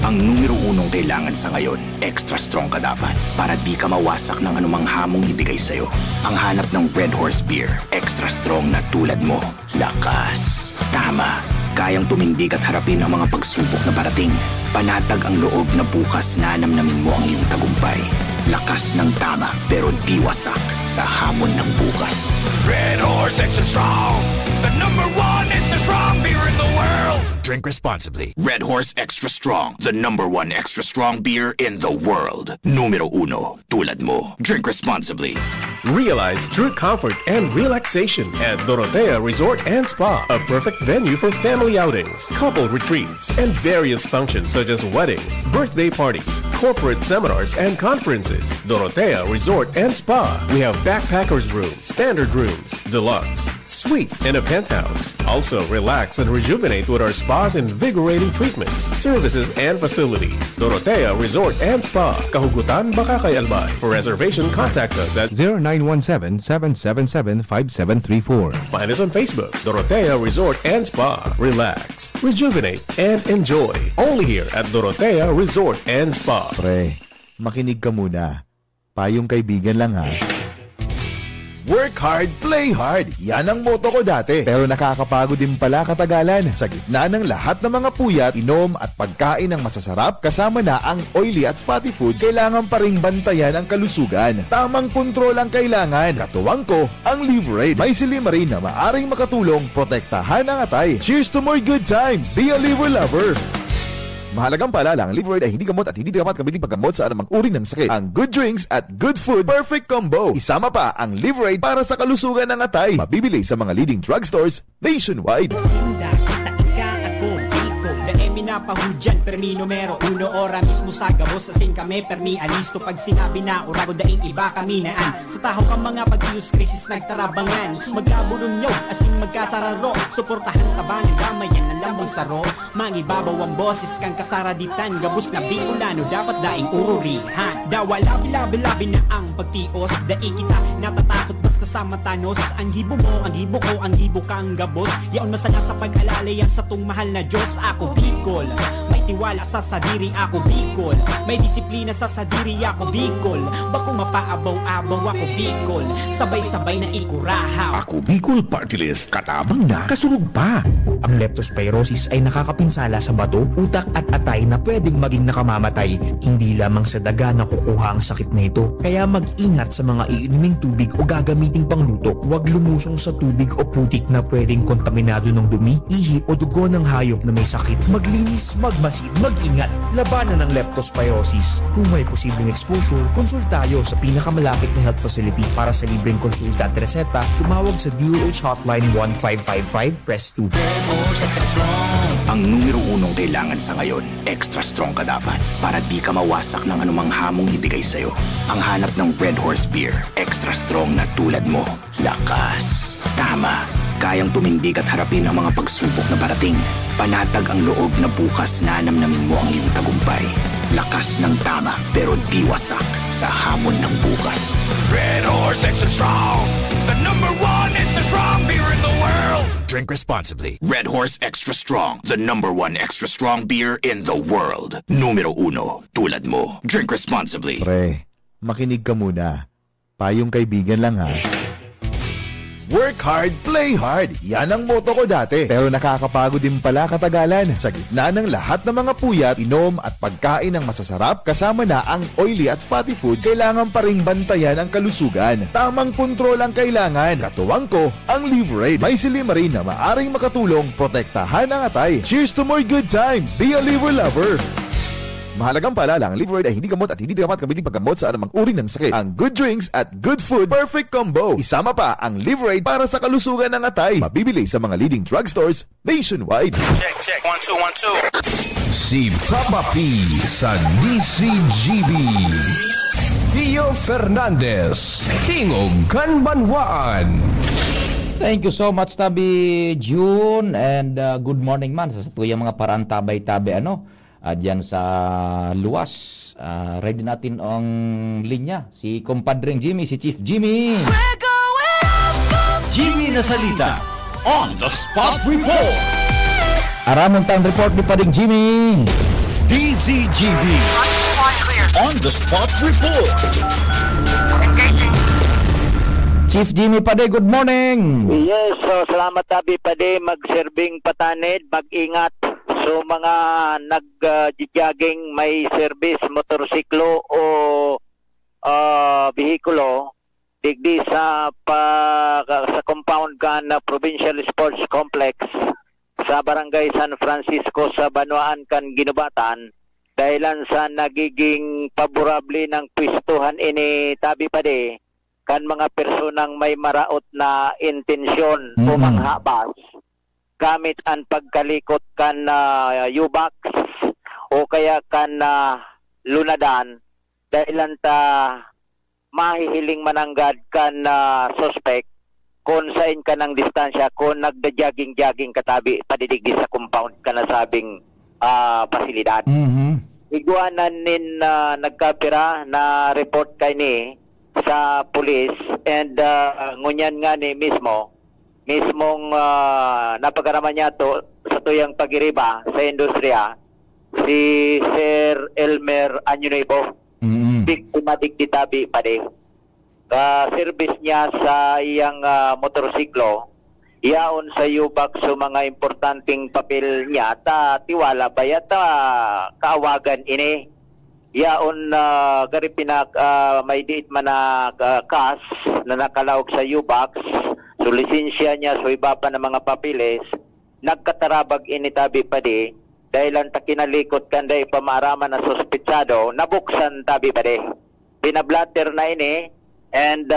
Speaker 11: Ang numero unong kailangan sa ngayon, extra strong ka dapat para di ka mawasak ng anumang hamong ibigay sa'yo. Ang hanap ng Red Horse Beer, extra strong na tulad mo. Lakas. Tama. Kayang tumindig at harapin ang mga pagsubok na parating. Panatag ang loob na bukas na namnamin mo ang iyong tagumpay. Lakas ng tama pero di wasak sa hamon ng bukas. Red Horse Extra Strong! The #1 extra strong beer in the world! Drink responsibly. Red Horse Extra Strong, the #1 extra strong beer in the world. Numero 1, tulad mo. Drink responsibly.
Speaker 13: Realize true comfort and relaxation at Dorotea Resort and Spa, a perfect venue for family outings, couple retreats, and various functions such as weddings, birthday parties, corporate seminars, and conferences. Dorotea Resort and Spa. We have backpackers rooms, standard rooms, deluxe, suite, and a penthouse. Also, relax and rejuvenate with our spas and invigorating treatments, services, and facilities. Dorotea Resort and Spa, Kahugutan, Bakakay, Albay. For reservation, contact us at
Speaker 9: 0917-777-5734.
Speaker 13: Find us on Facebook, Dorotea Resort and Spa. Relax, rejuvenate, and enjoy. Only here at Dorotea Resort and Spa.
Speaker 2: Pre, makinig ka muna.
Speaker 9: Payong kaibigan lang ha. Work hard, play hard. Yan ang motto ko dati. Pero nakakapagod din pala katagalan. Sa gitna ng lahat ng mga puyat, inom at pagkain ng masasarap, kasama na ang oily at fatty foods, kailangan pa ring bantayan ang kalusugan. Tamang kontrol ang kailangan. Katuwang ko, ang Liverade. May silimarin na maaring makatulong, protektahan ang atay. Cheers to more good times. Be a liver lover. Mahalagang paalala, ang Liverade ay hindi gamot at hindi dapat gamitin paggamot sa anumang uri ng sakit. Ang good drinks at good food, perfect combo. Isama pa ang Liverade para sa kalusugan ng atay. Mabibili sa mga leading drugstores nationwide.
Speaker 14: Pahudyan, permi numero uno, ora mismo sa gabos. Asing kami, permi alisto. Pag sinabi na urago daing iba kami naan. Sa taho ang mga pag-ius krisis nagtarabangan. Magkabulong nyo, asing magkasararo. Suportahan tabangan, damayan ng lambong saro. Mangibabaw ang boses kang kasaraditan. Gabos na biulano, dapat daing ururihan. Dawa labi-labi na ang pagtios. Daing kita natatakot basta sa matanos. Ang hibo mo, ang hibo ko, ang hibo kang gabos. Yaon masala sa pag-alala yan sa tung mahal na Diyos. Ako Bicol, may tiwala sa sadiri ako Bicol. May disiplina sa sadiri ako Bicol. Bako mapaabaw-abaw ako Bicol. Sabay-sabay na ikurahaw.
Speaker 11: Ako Bicol Party List, katabang na, kasunod pa.
Speaker 15: Ang leptospirosis ay nakakapinsala sa bato, utak at atay na pwedeng maging nakamamatay. Hindi lamang sa daga nakukuha ang sakit na ito. Kaya mag-ingat sa mga iinuming tubig o gagamiting pangluto. Huwag lumusong sa tubig o putik na pwedeng kontaminado ng dumi, ihi o dugo ng hayop na may sakit. Maglinis, magmasid, mag-ingat. Labanan ng leptospirosis. Kung may posibleng exposure, konsultayo sa pinakamalapit na health facility. Para sa libreng konsulta at reseta, tumawag sa DOH Hotline 1555, press 2.
Speaker 11: Ang numero unong kailangan sa ngayon, extra strong ka dapat para di ka mawasak ng anumang hamong ibigay sa'yo. Ang hanap ng Red Horse Beer, extra strong na tulad mo. Lakas. Tama. Kayang tumindig at harapin ang mga pagsubok na parating. Panatag ang loob na bukas na namnamin mo ang iyong tagumpay. Lakas ng tama pero di wasak sa hamon ng bukas. Red Horse Extra Strong, the #1 extra strong beer in the world.
Speaker 10: Drink responsibly.
Speaker 11: Red Horse Extra Strong, the #1 extra strong beer in the world. Numero 1, tulad mo. Drink responsibly.
Speaker 9: Pre, makinig ka muna. Payong kaibigan lang ha. Work hard, play hard. Yan ang motto ko dati. Pero nakakapagod din pala katagalan. Sa gitna ng lahat ng mga puyat, inom at pagkain ng masasarap, kasama na ang oily at fatty foods, kailangan pa ring bantayan ang kalusugan. Tamang kontrol ang kailangan. Katuwang ko, ang Liverade. May silimarin na maaring makatulong, protektahan ang atay. Cheers to more good times. Be a liver lover. Mahalagang paalala, ang Liverade ay hindi gamot at hindi dapat gamitin paggamot sa anumang uri ng sakit. Ang good drinks at good food, perfect combo. Isama pa ang Liverade para sa kalusugan ng atay. Mabibili sa mga leading drugstores nationwide.
Speaker 16: Check, 1, 2, 1, 2.
Speaker 10: Si Papa P sa DCGB. Pio Fernandez, Tingogan Banwaan.
Speaker 2: Thank you so much, Tabi June, and good morning man sa tuyang mga paraan tabay-tabi dyan sa luwas. Ready natin ang linya. Si Compadreng Jimmy, si Chief Jimmy.
Speaker 4: Jimmy Nasalita, On the Spot Report.
Speaker 2: Aramon tang report ni Padring Jimmy.
Speaker 4: DZGB, On the Spot Report.
Speaker 2: Chief Jimmy Pade, good morning.
Speaker 17: Yes, salamat Tabi Pade, mag-serving patanid, mag-ingat. So mga nag-jogging may service, motorsiklo o bihikulo, digdi sa compound ka na Provincial Sports Complex sa Barangay San Francisco sa Banwaan kan Ginubatan, dahilan sa nagiging paborable ng pwestuhan ini Tabi Pade kan mga personang may maraot na intensyon o manghabas gamit ang pagkalikot kan U-box o kaya kan lunadan, dahilan ta mahihiling mananggad kan suspect kung sain ka ng distansya, kung nagda-jogging katabi padidigdi sa compound ka na sabing pasilidad. Iguanan nin nagkapira na report kay ni sa police, and ngunyan nga ni mismong napagaraman niya to sa tuyang pagiriba sa industriya, si Sir Elmer Anyunepo. biktima digditabi pa de. Service niya sa iyang motorsiklo, iyaon sa yubak sa mga importanteng papel niya, tiwala ba yata kaawagan ini. Iyaon gari may diit man na kas na nakalawag sa yubak, so lisensya niya, so iba pa ng mga papeles, nagkatarabag ini tabi pa de, dahil ang takinalikot kanday pamaraman na suspitsado, nabuksan tabi pa de. Pinablatter na ini, and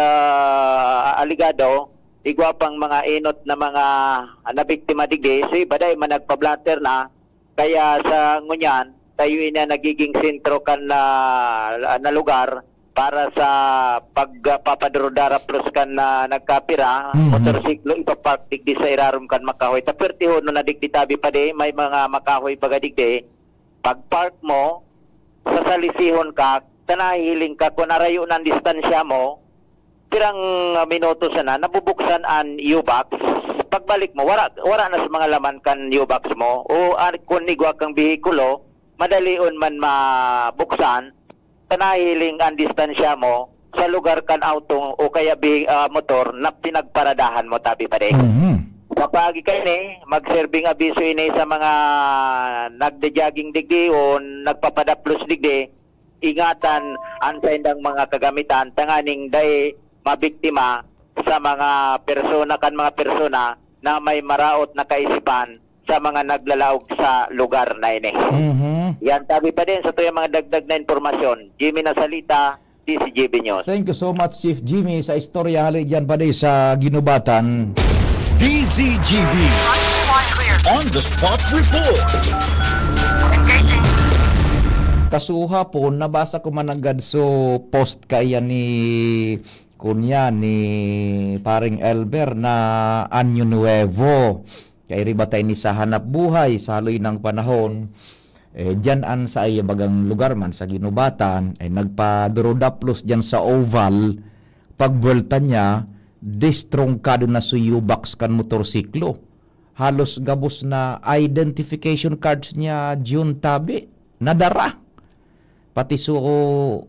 Speaker 17: aligado, igwapang mga inot na mga nabiktima digdi, so iba dahil managpablatter na, kaya sa ngunyan, tayo na nagiging sentro kan na lugar para sa pagpapadrodara plus kan na nagkapira, motorsiklo ipapark digdi sa irarum kan makahoy. Taperti ho no nadigditabi pa de, may mga makahoy pagadigdi, pag park mo, sasalisihon ka, tanahiling ka, kung narayo ng distansya mo, pirang minuto sana, nabubuksan ang U-box. Pagbalik mo, wala na sa mga laman kan U-box mo. O kung nigwa kang bihikulo, madalion man mabuksan, tanahiling ang distansya mo sa lugar kan auto o kaya motor na pinagparadahan mo tabi pa de. Kapag kayo mag-serving abiso ini sa mga nagde-jogging digdi o nagpapadaplos digdi, ingatan ang sendang mga kagamitan tanganing day mabiktima sa mga persona na may maraot na kaisipan sa mga naglalaog sa lugar na ini. Yan, tabi pa din sa tuyang mga dagdag na informasyon. Jimmy Nasalita, DCGB News.
Speaker 2: Thank you so much, Chief Jimmy, sa istorya hali dyan pa din sa ginubatan.
Speaker 4: DZGB On the Spot Report.
Speaker 2: Kasuha po, nabasa ko managad so post kaya ni paring Elber na Anyo Nuevo. Kaya ribatay ni sa hanap buhay sa haloy ng panahon. Diyan an sa ay bagang lugar man sa ginubatan ay nagpa-drodaplos diyan sa oval. Pagbuelta niya, distrongkado na suyubaks kan motorsiklo. Halos gabos na identification cards niya June tabi. Nadara. Pati so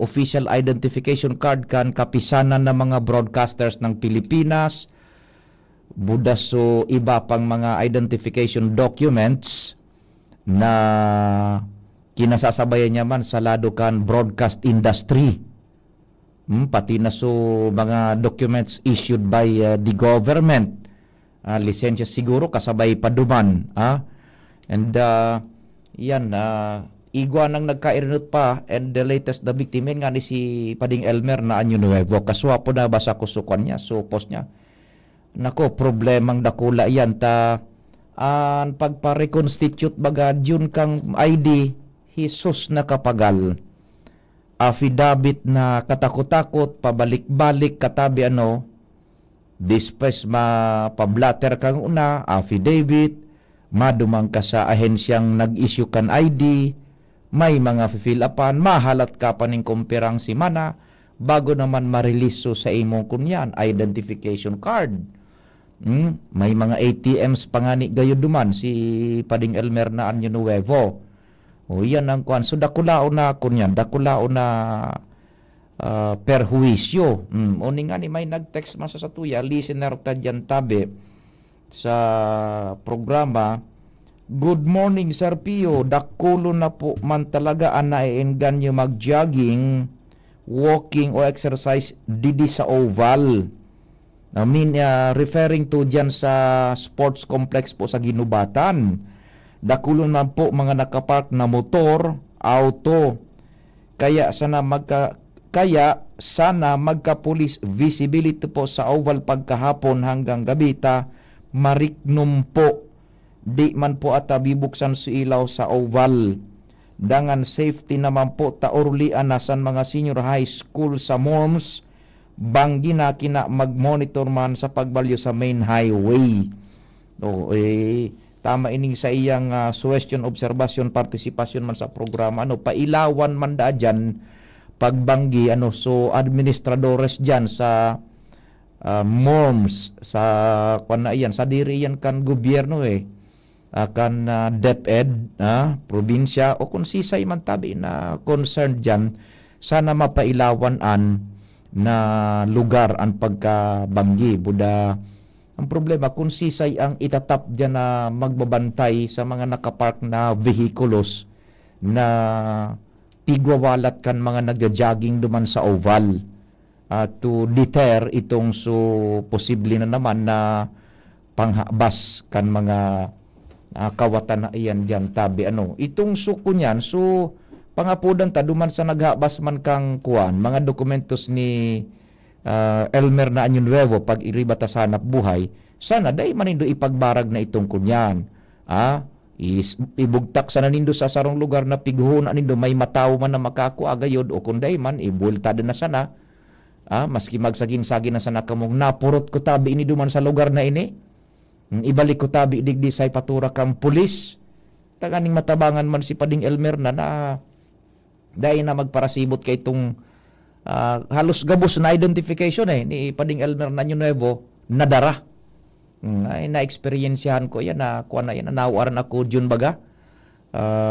Speaker 2: official identification card kan kapisanan ng mga broadcasters ng Pilipinas, budas so iba pang mga identification documents na kinasasabayan niya man sa lado kan broadcast industry. Pati na so mga documents issued by the government. Lisensya siguro kasabay pa duman. And yan igwa nang nagkairinot pa, and the latest the victim nga ni si Pading Elmer na Anyo Nuevo. Kaswa po na basa kusukan niya, so post niya. Nako, problemang dakula yan ta ang pagpa-reconstitute baga yun kang ID Jesus na kapagal. Affidavit na katakot-takot, pabalik-balik katabi dispes pablatter kang una, affidavit, madumang ka sa ahensyang nag-issue kan ID, may mga fill upan, mahalat ka pa ning kumpirang si mana, bago naman mareliso sa imong kunyan, identification card. May mga ATMs pangani gayo duman si Pading Elmer na Anyo Nuevo. O yan ang kuan. So dakulao na kunyan, dakulao na perhuisyo. O nga ni may nag-text man sa satuya, listener ta dyan tabi sa programa. Good morning, Sir Pio. Dakulo na po man talaga ang naienggan nyo mag-jogging, walking o exercise didi sa oval. Referring to dyan sa sports complex po sa Ginubatan. Dakulo na po mga nakapark na motor, auto. Kaya sana magka-police visibility po sa oval pagkahapon hanggang gabita, mariknum po. Di man po ata bibuksan sa ilaw sa oval. Dangan safety naman po taurlian nasan mga senior high school sa Morms, banggi na kina mag-monitor man sa pagbalyo sa main highway. Tama ining sa iyang suggestion, observation, participation man sa programa. Pailawan man da dyan pagbanggi. So administradores dyan sa Morms, sa sa diri yan kan gobyerno kan DepEd, probinsya o kung sisay man tabi na concerned dyan sana mapailawan na lugar ang pagkabanggi. Buda, ang problema, kung sisay ang itatap dyan na magbabantay sa mga nakapark na vehikulos na pigwawalat kan mga nagja-jogging duman sa oval to deter itong posible na naman na panghabas kan mga kawatan na iyan dyan tabi. Itong ko niyan, pangapudan ta duman sa naghabas man kang kuan, mga dokumentos ni Elmer na Anyo Nuevo pag iribata sa hanap buhay, sana day manindo ipagbarag na itong kunyan. Ibugtak sa nanindo sa sarong lugar na piguhon anindo may mataw man na makakuagayod o kunday man ibultado na sana. Maski magsagin-sagin na sana kamong napurot ko tabi ini duman sa lugar na ini. Ibalik ko tabi digdi say patura kang pulis. Taganing matabangan man si Pading Elmer na dahil na magparasibot kay itong halos gabos na identification ni Pading Elmer na Nuevo na dara. Ay na-experiensyahan ko yan na kuha na yan, nawaran ako dyan baga.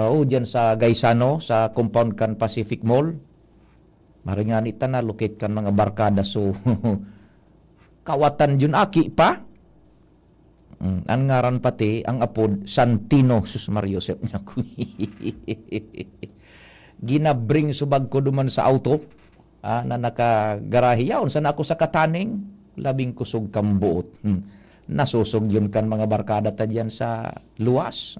Speaker 2: Dyan sa Gaisano, sa compound kan Pacific Mall. Maringan ita na locate kan mga barkada kawatan dyan aki pa. Ang ngaran pati, ang apod, Santino, sus Mario Josep niya ko. Ginabring subag ko duman sa auto. Na nakagarahe yaon sana ako sa kataning labing kusog kambuot. Nasusog yun kan mga barkada ta dyan sa luwas.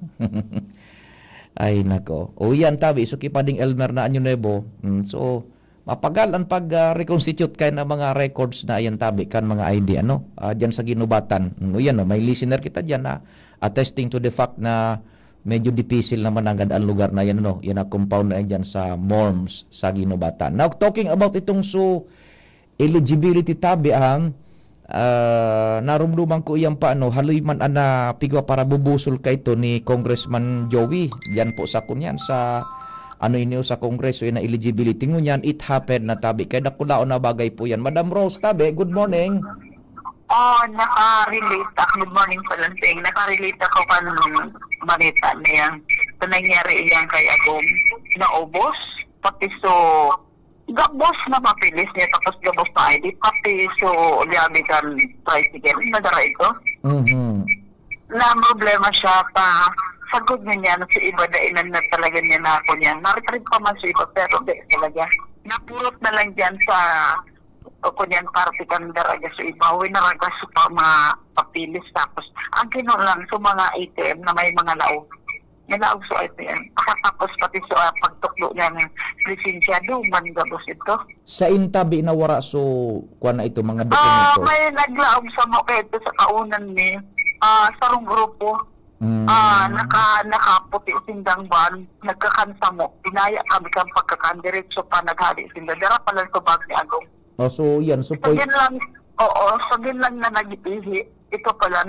Speaker 2: Ay nako. Yan tabi so Pading Elmer na Anyo Nuevo. So mapagal ang pag-reconstitute kay na mga records na yan tabi kan mga ID dyan sa ginubatan. Yan may listener kita dyan na attesting to the fact na medyo difícil naman ang lugar na yan yan ang compound na yan sa Morms sa ginubatan. Now talking about itong eligibility tabi ang narumduman ko iyan pa haloy man ana pigwa para bubusol kay ito ni Congressman Joey yan po sa kunyan sa sa Kongreso na eligibility ngunyan it happened na tabi kaya nakulao na bagay po yan. Madam Rose tabi, good morning.
Speaker 18: Naka-relate ako. Good morning po lang. Naka-relate ako kanong balita na yan. Ito nangyari yan kay Agong naubos. Pati gabos na papilis niya tapos gabos na ID. Pati liabi kan tricycle. Nadara ito. Na problema siya pa sagod niya na sa iba dainan na talaga niya na ako niyan. Naritrin pa man sa iba pero di talaga. Napurot na lang dyan sa kunyan parte kan daraga sa iba. Winaraga sa mga papilis tapos ang kinulang sa mga ATM na may mga laog. Nilaog sa ATM. Tapos pati sa pagtuklo niya ng lisensya duman gabos ito.
Speaker 2: Sa intabi na wara kuha na ito mga dokumento?
Speaker 18: May naglaog sa mga ito sa kaunan ni sarong grupo. Nakaputi sindang ban, nagkakansa mo. Pinaya kami kang pagkakandiretso pa naghali sinda. Dara pala sa bag ni Agong.
Speaker 2: So yan,
Speaker 18: Sagin lang na nagipihi. Ito pala,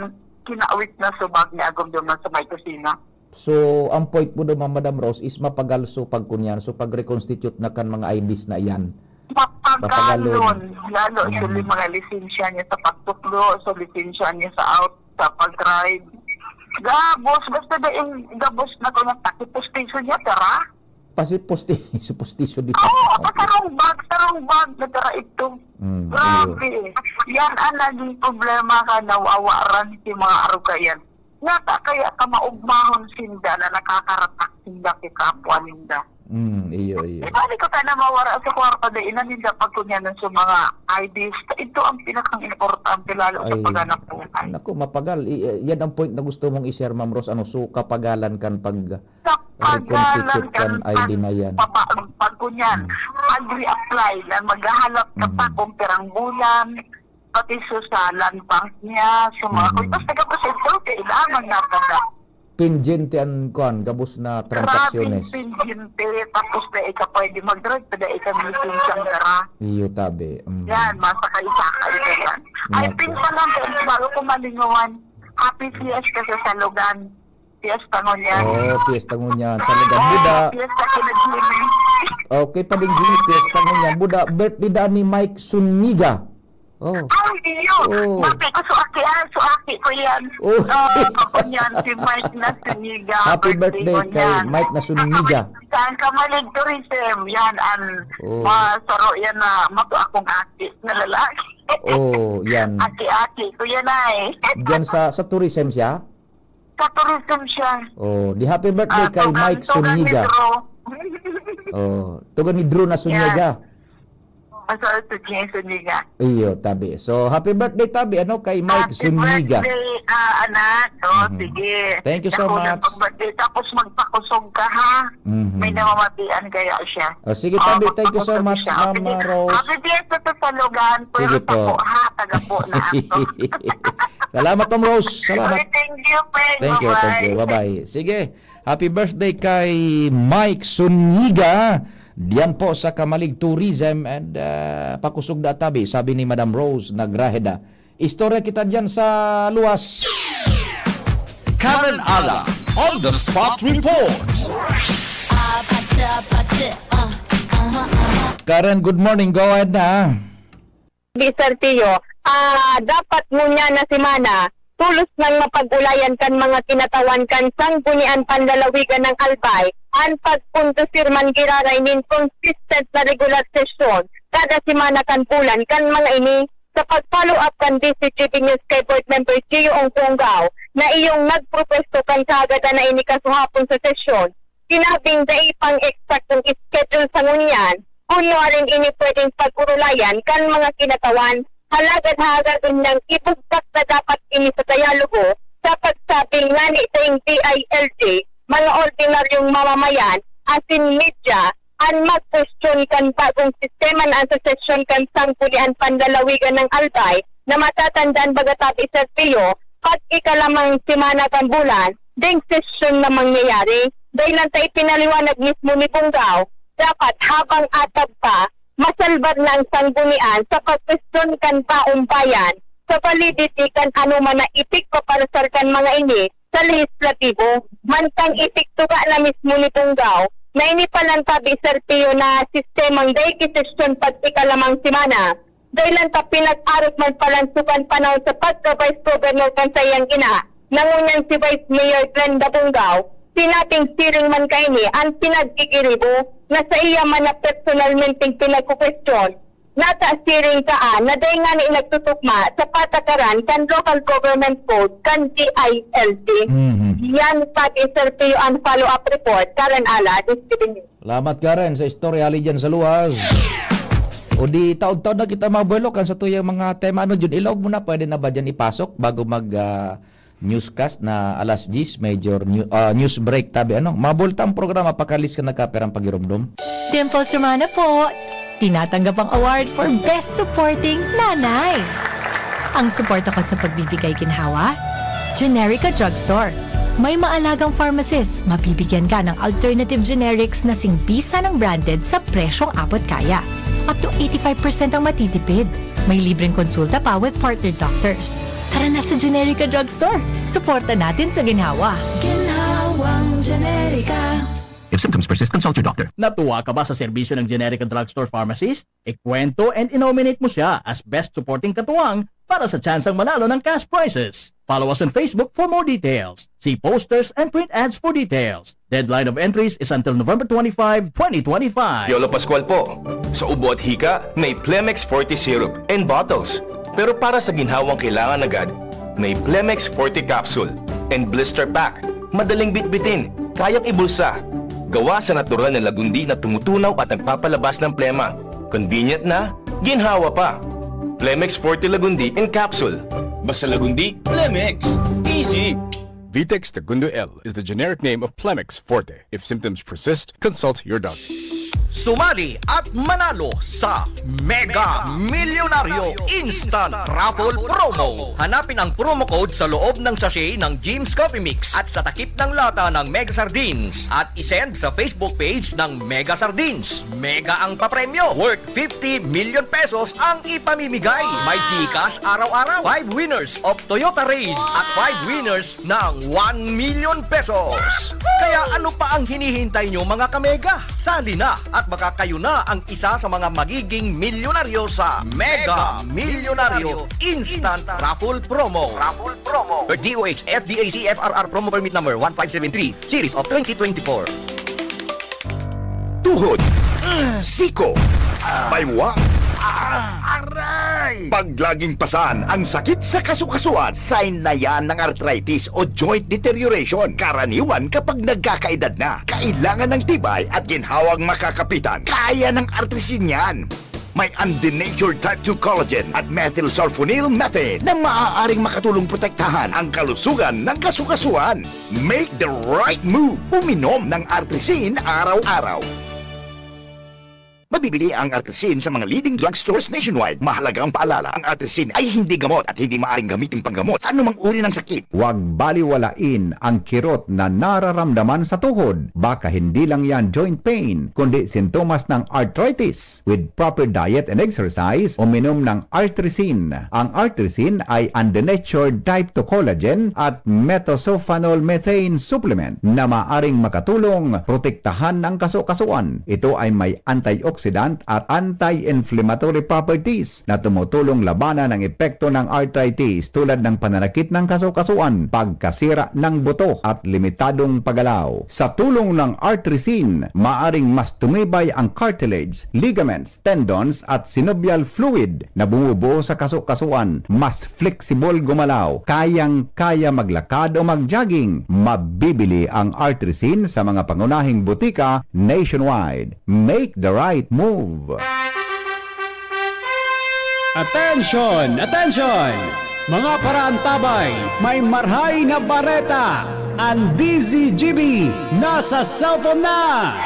Speaker 18: kinaawit na sa bag ni Agong doon sa may kusina.
Speaker 2: So, ang point po naman, Madam Rose, is mapagal pagkunyan. So, pag-reconstitute na kan mga IDs na yan.
Speaker 18: Mapagalon. Lalo sa mga lisensya niya sa pagtuklo, sa lisensya niya sa sa pag-drive. Gabos, basta ba yung gabos na ko ng takipostisyo niya, tara?
Speaker 2: Postisyo dito.
Speaker 18: Sarong bag, nadara ito. Grabe. Yan ang naging problema ka na wawaran si mga arugayan. Nata kaya ka maugmahon sinda na nakakaratak sinda kay kapwa ninda.
Speaker 2: Iyo.
Speaker 18: Ibalik ko tayo na mawara sa kwarta na inaninda pagkunyanan sa mga IDs. Ito ang pinakang-importante lalo sa paghanap buhay.
Speaker 2: Naku, mapagal. Yan ang point na gusto mong i-share, Ma'am Rose. Kapagalan kan reconstitute kan ID na yan.
Speaker 18: Pagkunyan, pag-reapply na maghahalap ka pa kung pirang bulan, pati sa land bank niya, sa mga tapos taga-posito, kailangan na pala.
Speaker 2: Pinjente ang gabos na transacciones.
Speaker 18: Pinjente, tapos na ika pwede mag-drive, pada ika meeting siyang dara.
Speaker 2: Iyo tabi.
Speaker 18: Yan, masakay-sakay ka yan. Ay, pinsa lang, bago ko malingawan, happy fiesta sa Salugan. Fiesta mo niyan.
Speaker 2: Fiesta mo niyan. Salugan. Buda.
Speaker 18: Fiesta kinagimi.
Speaker 2: Okay, Pading Jimmy, fiesta mo niyan. Buda, birthday da ni Mike Suniga.
Speaker 18: Ay, Tiyo.
Speaker 2: Oh.
Speaker 18: Bakit ko suaki ko yan.
Speaker 2: Oh.
Speaker 18: Kunyan, si Mike Nasuniga.
Speaker 2: Happy birthday
Speaker 18: ko
Speaker 2: kay
Speaker 18: niyan.
Speaker 2: Mike Nasuniga.
Speaker 18: Saan Kamalig Tourism. Yan,
Speaker 2: Oh.
Speaker 18: masaro yan na mato akong aki na lalaki.
Speaker 2: Oh, yan.
Speaker 18: Aki-aki ko yan ay.
Speaker 2: Diyan sa tourism siya?
Speaker 18: Sa tourism siya.
Speaker 2: Oh, di happy birthday kay Mike Suniga. Oh, tugan ni Drew na Suniga.
Speaker 18: Sa Suniga.
Speaker 2: Iyo, tabi. So, happy birthday tabi ano kay Mike Suniga.
Speaker 18: Happy birthday, anak. Sige.
Speaker 2: Thank you so much.
Speaker 18: Birthday, tapos magpakusog ka, ha? May namamatian kaya siya.
Speaker 2: Oh, sige tabi, thank you so much, Mama Rose.
Speaker 18: Happy birthday sa Salugan.
Speaker 2: Sige po.
Speaker 18: Ha, taga po na ako.
Speaker 2: Salamat, Ma'am Rose. Salamat.
Speaker 18: Okay, thank you, Peg.
Speaker 2: Thank you. Bye-bye. Sige, happy birthday kay Mike Suniga. Diyan po sa Kamalig Tourism and pakusog na tabi, sabi ni Madam Rose Nagraheda. Istorya kita diyan sa luwas.
Speaker 4: Karen Ala on the spot report.
Speaker 2: Karen, good morning. Go ahead na.
Speaker 19: Sir Tio, dapat ngunya na si Mana, tulos ng mapag-ulayan kan mga kinatawan kan sanggunian panlalawigan ng Albay, ang pagpunto sirman giraray nin consistent na regular session, kada simana kan pulan kan mga ini, sa pag-follow up kan DCGP News kay Board Member Gio Ongpongao, na iyong nagpropesto kan kaagad na ini kasuhapon sa sesyon, sinabing dai pang exact ng schedule sa ngunyan, kunwaring ini pwedeng pag-urulayan kan mga kinatawan, halagad-hagad ng ibugtak na dapat ini sa dialogo sa pagsabing ngani sa DILG, mga ordinaryong mamamayan, asin media, ang mag-question kan bagong sistema na sa sesyon kan sangkulian pandalawigan ng Albay na matatandaan bagatabi sa Pio, pag ikalamang simana kan bulan, ding sesyon na mangyayari, dahil lang tayo pinaliwanag mismo ni Bungaw, dapat habang atab pa, masalbar na ang sanggunian sa pagkwestiyon kan taong bayan sa validity kan anuman na itik paparasal kan mga ini sa legislatibo. Mantang itik tuga na mismo ni Bungaw na ini palang tabi sertiyo na sistemang day kisesyon pag ikalamang simana. Dahil lang ta pinag-arot man palansukan panahon sa pagka-Vice Governor kan sayang ina, nangunyan si Vice Mayor Glenda Bungaw, sinabing siring man kaini ang pinagkikiribo na sa iya man na personalmente pinagkukwestiyon, nata siring kaan na dahil nga na nagtutukma sa patakaran kan local government code kan DILG. Yan pag-isertiyo ang follow-up report. Karen Ala, distribution.
Speaker 2: Salamat Karen sa istorya ali dyan sa luwas. O di taon-taon na kita mabuelokan sa tuyang mga tema. Ano dyan, ilog mo na, pwede na ba dyan ipasok bago mag newscast na alas 10, major news break tabi ano. Mabultang programa pakalis ka nagkaperang pagirumdum.
Speaker 20: Dimples Romana po, tinatanggap ang award for Best Supporting Nanay. Ang suporta ko sa pagbibigay ginhawa, Generica Drugstore. May maalagang pharmacist, mabibigyan ka ng alternative generics na singbisa ng branded sa presyong abot kaya. Up to 85% ang matitipid. May libreng konsulta pa with partner doctors. Tara na sa Generica Drugstore. Suporta natin sa ginhawa. Ginhawang Generica.
Speaker 4: If symptoms persist, consult your doctor.
Speaker 14: Natuwa ka ba sa serbisyo ng Generica Drugstore Pharmacist? Ikwento and inominate mo siya as Best Supporting Katuwang para sa tsansang manalo ng cash prizes. Follow us on Facebook for more details. See posters and print ads for details. Deadline of entries is until November 25, 2025.
Speaker 21: Yolo Pascual po. Sa ubo at hika, may Plemex Forte Syrup and bottles. Pero para sa ginhawang kailangan agad, may Plemex Forte Capsule and Blister Pack. Madaling bitbitin, kayang ibulsa. Gawa sa natural na lagundi na tumutunaw at nagpapalabas ng plema. Convenient na, ginhawa pa. Plemex Forte Lagundi in Capsule. Basta Lagundi, Plemex. Easy!
Speaker 13: Vitex Segundo L is the generic name of Plemex Forte. If symptoms persist, consult your doctor.
Speaker 4: Sumali at manalo sa Mega Milyonaryo Instant Raffle Promo. Hanapin ang promo code sa loob ng sachet ng Jim's Coffee Mix at sa takip ng lata ng Mega Sardines at isend sa Facebook page ng Mega Sardines. Mega ang papremyo. Worth 50 million pesos ang ipamimigay. May Gcash araw-araw. 5 winners of Toyota Race at 5 winners ng 1 million pesos. Kaya ano pa pa ang hinihintay nyo mga kamega? Sali na at baka kayo na ang isa sa mga magiging milyonaryo sa Mega Milyonaryo Instant Raffle Promo. DOH FDAC FRR Promo Permit Number 1573 Series of 2024.
Speaker 3: Tuhod, siko, baywa, aray! Pag laging pasan ang sakit sa kasukasuan, sign na yan ng arthritis o joint deterioration. Karaniwan kapag nagkakaedad na, kailangan ng tibay at ginhawang makakapitan. Kaya ng artrisin yan. May undenatured type 2 collagen at methylsulfonyl methane na maaaring makatulong protektahan ang kalusugan ng kasukasuan. Make the right move. Uminom ng artrisin araw-araw. Mabibili ang artrisin sa mga leading drugstores nationwide. Mahalagang paalala, ang artrisin ay hindi gamot at hindi maaaring gamitin panggamot sa anumang uri ng sakit.
Speaker 12: Huwag baliwalain ang kirot na nararamdaman sa tuhod. Baka hindi lang yan joint pain, kundi sintomas ng arthritis. With proper diet and exercise, uminom ng artrisin. Ang artrisin ay undenatured type 2 collagen at methylsulfonyl methane supplement na maaring makatulong protektahan ng kasukasuan. Ito ay may antioxidant at anti-inflammatory properties na tumutulong labanan ang epekto ng arthritis tulad ng pananakit ng kasukasuan, pagkasira ng buto at limitadong paggalaw. Sa tulong ng artrisin, maaring mas tumibay ang cartilage, ligaments, tendons at synovial fluid na bumubuo sa kasukasuan. Mas flexible gumalaw, kayang-kaya maglakad o mag-jogging. Mabibili ang artrisin sa mga pangunahing butika nationwide. Make the right move.
Speaker 1: Attention! Attention! Mga paraantabay, may marhay na bareta! Ang DZGB nasa cellphone na!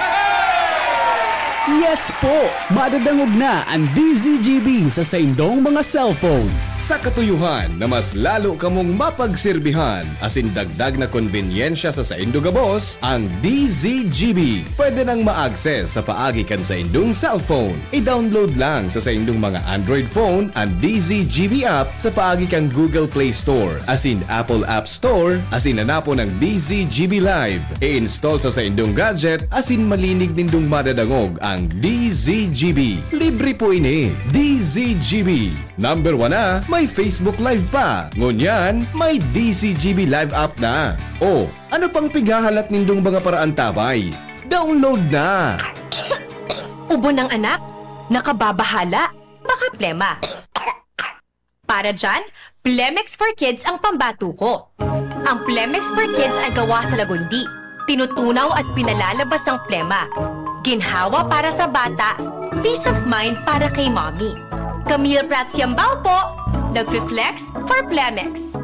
Speaker 1: Yes po! Madadangog na ang DZGB sa saindong mga cellphone. Sa katuyuhan na mas lalo kamong mapagsilbihan, asin dagdag na konbenyensya sa saindo gabos, ang DZGB. Pwede nang ma-access sa paagi kan sa indong cellphone. I-download lang sa saindong mga Android phone ang DZGB app sa paagi kan Google Play Store, asin Apple App Store, asin nanapo ng DZGB Live. I-install sa saindong gadget, asin malinig nindong madadangog ang DZGB. Libre po ini, DZGB. Number 1 na, may Facebook Live pa. Ngunyan, may DZGB Live app na. O, ano pang pigahalat nindong mga paraantabay? Download na!
Speaker 8: Ubo ng anak? Nakababahala? Baka plema. Para dyan, Plemex for Kids ang pambato ko. Ang Plemex for Kids ay gawa sa lagundi. Tinutunaw at pinalalabas ang plema. Ginhawa para sa bata, peace of mind para kay mommy. Camille Prats Yambao po, nagfi-flex for Plemex.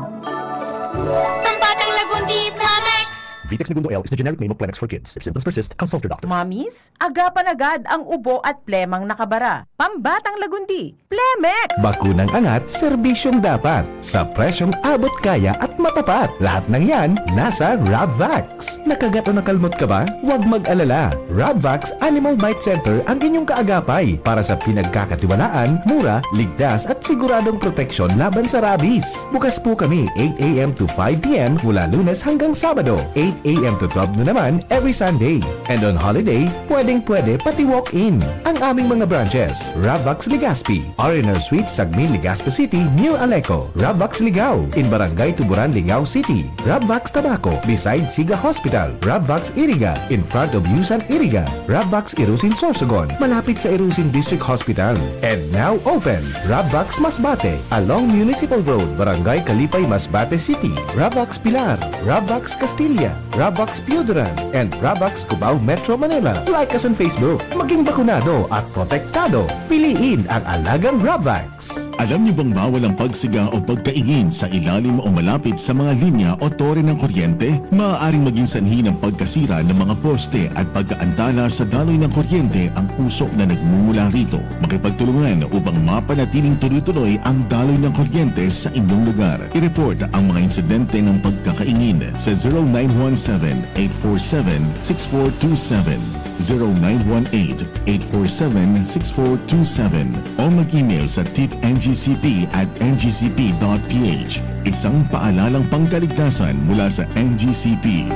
Speaker 8: Pambatang lagundi, Plemex!
Speaker 15: Vitex Segundo L is the generic name of Plemex for kids. If symptoms persist, consult your doctor.
Speaker 7: Mommies, agapan agad ang ubo at plemang nakabara. Pambatang lagundi, Plemex!
Speaker 10: Bakunang angat, serbisyong dapat. Sa presyong abot kaya at matapat. Lahat ng yan, nasa Rabvax. Nakagat o nakalmot ka ba? Huwag mag-alala. Rabvax Animal Bite Center ang inyong kaagapay para sa pinagkakatiwalaan, mura, ligtas at siguradong proteksyon laban sa rabies. Bukas po kami 8 a.m. to 5 p.m. mula Lunes hanggang Sabado, 8 a.m. to 12 na naman every Sunday. And on holiday, pwedeng-pwede pati walk-in. Ang aming mga branches, Rabvax Legazpi, R&R Suites, Sagmin, Legazpi City, near Aleco. Rabvax Ligao, in Barangay Tuburan, Ligao City. Rabvax Tabaco, beside Siga Hospital. Rabvax Iriga, in front of Yusan Iriga. Rabvax Irusin Sorsogon, malapit sa Irusin District Hospital. And now open, Rabvax Masbate, along Municipal Road, Barangay Kalipay, Masbate City. Rabvax Pilar, Rabvax Castilla, Rabvax Pioduran, and Rabvax Cubao Metro Manila. Like us on Facebook. Maging bakunado at protektado. Piliin ang alagang Rabvax.
Speaker 22: Alam niyo bang bawal ang pagsiga o pagkaingin sa ilalim o malapit sa mga linya o tore ng kuryente? Maaaring maging sanhi ng pagkasira ng mga poste at pagkaantala sa daloy ng kuryente ang usok na nagmumula rito. Makipagtulungan upang mapanatiling tuloy-tuloy ang daloy ng kuryente sa inyong lugar. I-report ang mga insidente ng pagkakaingin sa 0917-847-6427, 0918-847-6427 o mag-email sa tipngcp@ngcp.ph. Isang paalalang pangkaligtasan mula sa NGCP.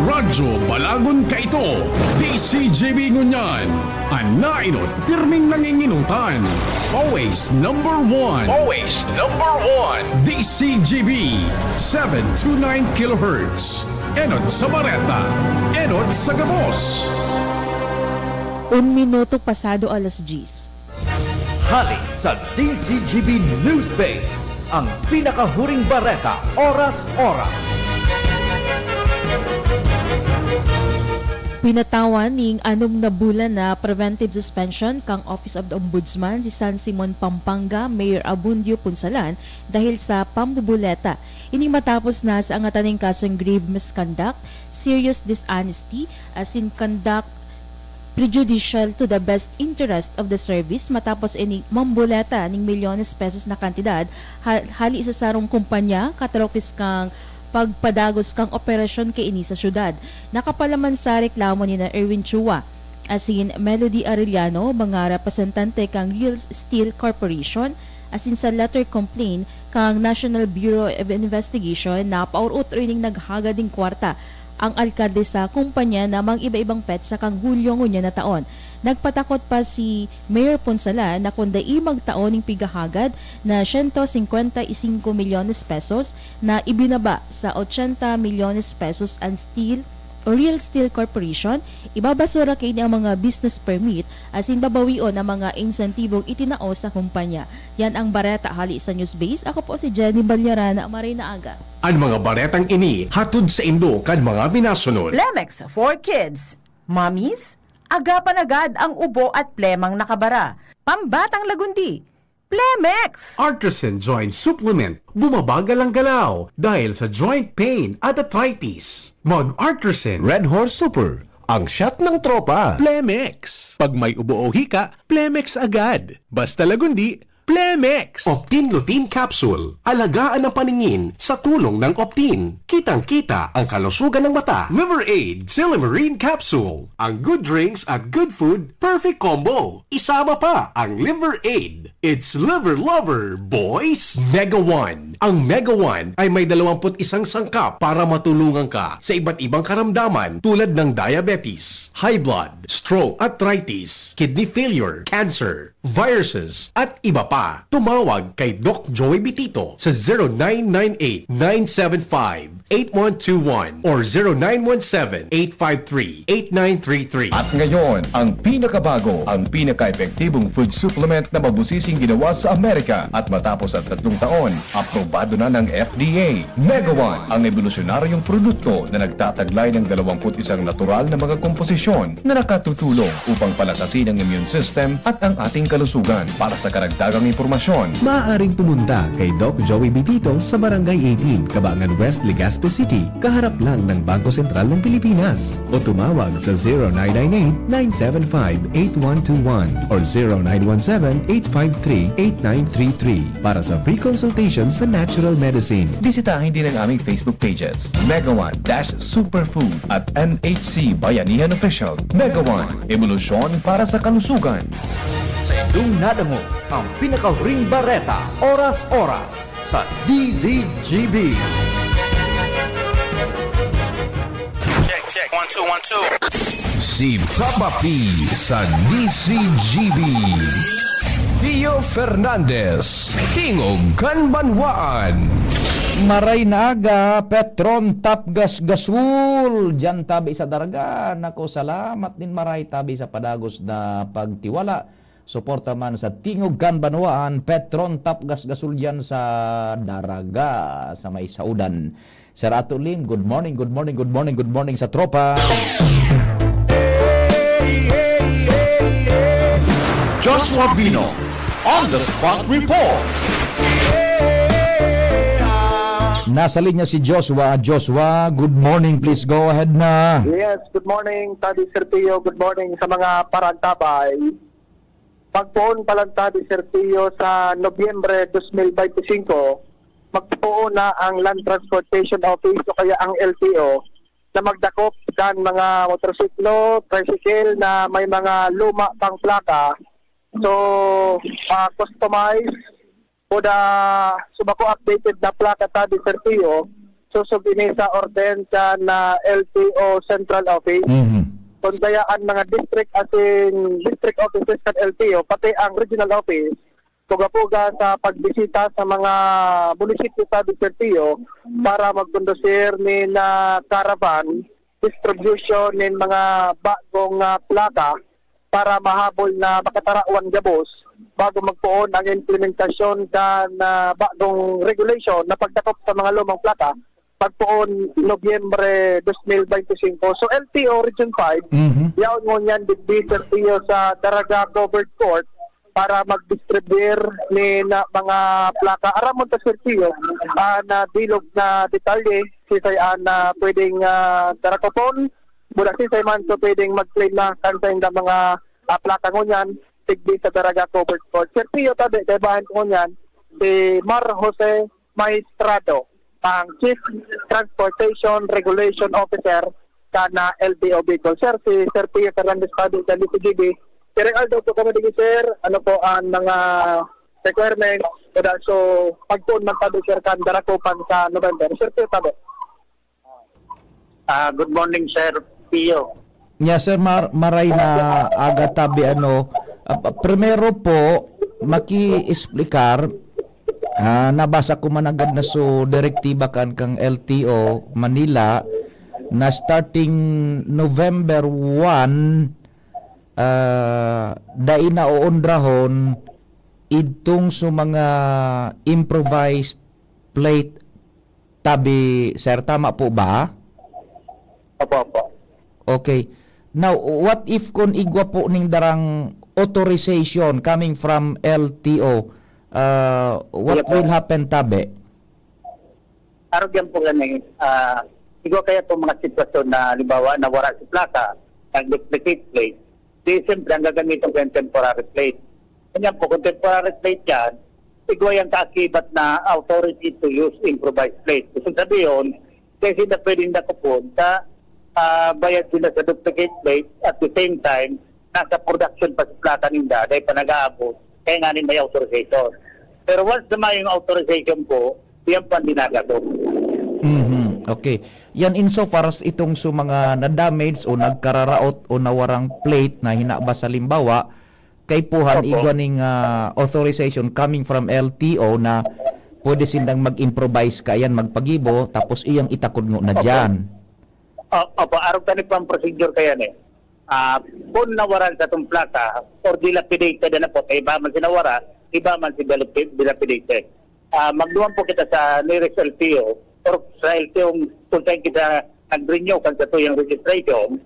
Speaker 1: Radyo Balagon ka ito. DCGB Ngunyan. Anainot, pirming nanginginutan. Always number one.
Speaker 21: Always number one.
Speaker 1: DCGB 729 kHz. Enot sa Bareta. Enot sa Gabos.
Speaker 5: 1 minuto pasado alas 10.
Speaker 4: Hali sa DCGB Newsbase, ang pinakahuring bareta, oras-oras.
Speaker 5: Pinatawan ning 6 na bulan na preventive suspension kang Office of the Ombudsman si San Simon, Pampanga, Mayor Abundio Punsalan dahil sa pambubuleta. Ini matapos na sa angataning kasong grave misconduct, serious dishonesty, as in conduct prejudicial to the best interest of the service matapos ini mambuleta ning milyones pesos na kantidad hali sa sarong kumpanya katalokis kang pagpadagos kang operasyon kay ini sa syudad. Nakapalaman sa reklamo ni na Erwin Chua, asin Melody Arellano, mga representante kang Real Steel Corporation, asin sa letter complaint kang National Bureau of Investigation na paurot ring naghagading kwarta ang alkalde sa kumpanya namang iba-ibang petsa kang Hulyo ngunya na taon. Nagpatakot pa si Mayor Ponsalan na kundi magtaon ng pigahagad na 155 milyones pesos na ibinaba sa 80 milyones pesos ang Steel o Real Steel Corporation, ibabasura kay ang mga business permit asin babawion ang mga insentibong itinao sa kumpanya. Yan ang bareta hali sa Newsbase. Ako po si Jenny Balyarana, Maray na Aga.
Speaker 1: Ang mga baretang ini hatod sa indo kan mga binasunod.
Speaker 7: Plemex for Kids. Mommies, agapan agad ang ubo at plemang nakabara. Pambatang lagundi. Plemex!
Speaker 1: Artisan Joint Supplement. Bumabagal ang galaw dahil sa joint pain at arthritis. Mag-Artisan
Speaker 10: Red Horse Super, ang shot ng tropa.
Speaker 13: Plemex. Pag may ubo o hika, Plemex agad. Basta lagundi, Plemex.
Speaker 1: Optin Lutein Capsule. Alagaan ang paningin sa tulong ng Optin. Kitang-kita ang kalusugan ng mata. Liver Aid Silimarine Capsule. Ang good drinks at good food, perfect combo. Isama pa ang Liver Aid. It's liver lover, boys! Mega One. Ang Mega One ay may 21 sangkap para matulungan ka sa iba't ibang karamdaman tulad ng diabetes, high blood, stroke, arthritis, kidney failure, cancer, viruses, at iba pa. Tumawag kay Doc Joey Bitito sa 0998-975-8121 or 0917-853-8933.
Speaker 10: At ngayon, ang pinakabago, ang pinaka-epektibong food supplement na mabusising ginawa sa Amerika at matapos at 3 taon, aprobado na ng FDA. Mega One, ang evolusyonaryong produkto na nagtataglay ng 21 natural na mga komposisyon na nakatutulong upang palakasin ang immune system at ang ating kalusugan. Para sa karagdagang impormasyon, maaaring pumunta kay Doc Joey Bitito sa Barangay 18, Cabangan West, Legazpi City, kaharap lang ng Bangko Sentral ng Pilipinas, o tumawag sa 0998-975-8121 or 0917-853-8933 para sa free consultation sa natural medicine. Bisitahin din ang aming Facebook pages, Mega One-Superfood at NHC Bayanihan Official. Mega One, evolusyon para sa kalusugan.
Speaker 4: Sa indong nadango, ang pinakahuring bareta, oras-oras sa DZGB.
Speaker 16: Check, 1, 2, 1, 2.
Speaker 10: Si Papa P sa DCGB. Pio Fernandez, Tingog Kanbanwaan.
Speaker 2: Maray na Aga, Petron Tapgas Gasul, dyan tabi sa Daraga. Nako, salamat din maray tabi sa padagos na pagtiwala. Suporta man sa Tingog Kanbanwaan, Petron Tapgas Gasul dyan sa Daraga, sa may Saudan. Sir Atulim, good morning sa tropa.
Speaker 4: Joshua Bino, on the spot report.
Speaker 2: Nasa linya si Joshua. Joshua, good morning. Please go ahead na.
Speaker 6: Yes, good morning, Tadi Serpio. Good morning sa mga paragtabay. Pagpuon palang Tadi Serpio sa Nobyembre 2025, magpuon na ang Land Transportation Office o kaya ang LTO na magdakop kan mga motorsiklo, tricycle na may mga luma pang plaka. So, customize o da subako updated na plaka Tadi Serpio susog ini sa ordensya na LTO Central Office. Kung kaya ang mga district district offices sa LTO, pati ang regional office, puga-puga sa pagbisita sa mga munisipyo sa LTO para magkondusir ni na caravan, distribution ng mga bagong plaka para mahabol na makatarawan gabos bago magpuon ang implementasyon na bagong regulation na pagtakop sa mga lumang plaka pagpuon Nobyembre 2025. So LTO Region 5, yaon mo niyan digdi sertiyo sa Daraga Covered Court para mag-distribute ni na mga plaka. Aramon ta sertiyo na bilog na detalye sisay na pwedeng darakopon mula sisay man so pwedeng mag-claim na kansay na mga plaka ngunyan digdi sa Daraga Covered Court. Sertiyo tabi kay bahan ngunyan si Mar Jose Maestrado, ang Chief Transportation Regulation Officer na LTO Bicol. Sir, si Sir Pio Fernandez Pado sa LTGB. Sir, aldo po kami dito, sir. Ano po ang mga requirements? So, pagpuon man tabi, sir, kan darakupan sa November. Sir Pio Pado.
Speaker 9: Good morning, Sir Pio.
Speaker 2: Yeah, sir, maray na aga tabi primero po maki-explicar nabasa ko man agad na so direktiba kang LTO Manila na starting November 1 dai na uundrahon idtong so mga improvised plate tabi, sir, tama po ba?
Speaker 9: Opo.
Speaker 2: Okay. Now, what if kung igwa po ning darang authorization coming from LTO? What will happen tabi?
Speaker 9: Arugyan po ganun. Siguro kaya itong mga sitwasyon na halimbawa nawara si plaka, nag-duplicate plate, di siyempre ang gagamitin ko yung temporary plate. Ganyan po, kung temporary plate yan, siguro yung kaakibat na authority to use improvised plate. Gusto sabihin, kasi na pwedeng nakupon sa bayad sila sa duplicate plate at the same time, nasa production pa si plaka ninda dahil pa nag-aabot, kaya nga may authorization. Pero once na may yung authorization po, yan pa dinagato.
Speaker 2: Okay. Yan insofar as itong so mga na-damage o nagkararaot o nawarang plate na hinaba sa limbawa, kay puhan igwaning authorization coming from LTO na pwede silang mag-improvise kayan magpagibo tapos iyang itakod mo na dyan.
Speaker 9: Opo, araw tani pang procedure kaya kung nawaran sa itong plaka or dilapidated na po, iba man sinawara, iba man si dilapidated. Magduwan po kita sa nearest LTO or sa LTO kung saan kita nag-renew kan sa tuyang registration.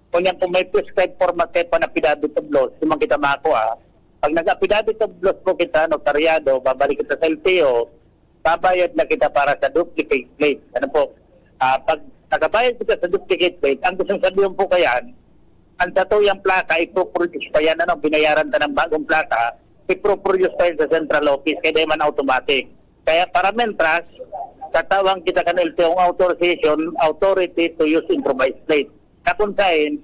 Speaker 9: Kung yan po may prescribed format kayo pa na affidavit of loss, yung kita makuha. Pag nag-affidavit of loss po kita, notaryado, babalik kita sa LTO, babayad na kita para sa duplicate plate. Ano po? Pag nakabayad kita sa duplicate plate, ang gustong sabihin po kayan, ang tatuyang plaka, iproproduce pa yan, binayaran ta ng bagong plaka, iproproduce pa yan sa central office, kaya man automatic. Kaya para mentras, katawang kita kan LTO authorization, authority to use improvised plate. Kapunsahin,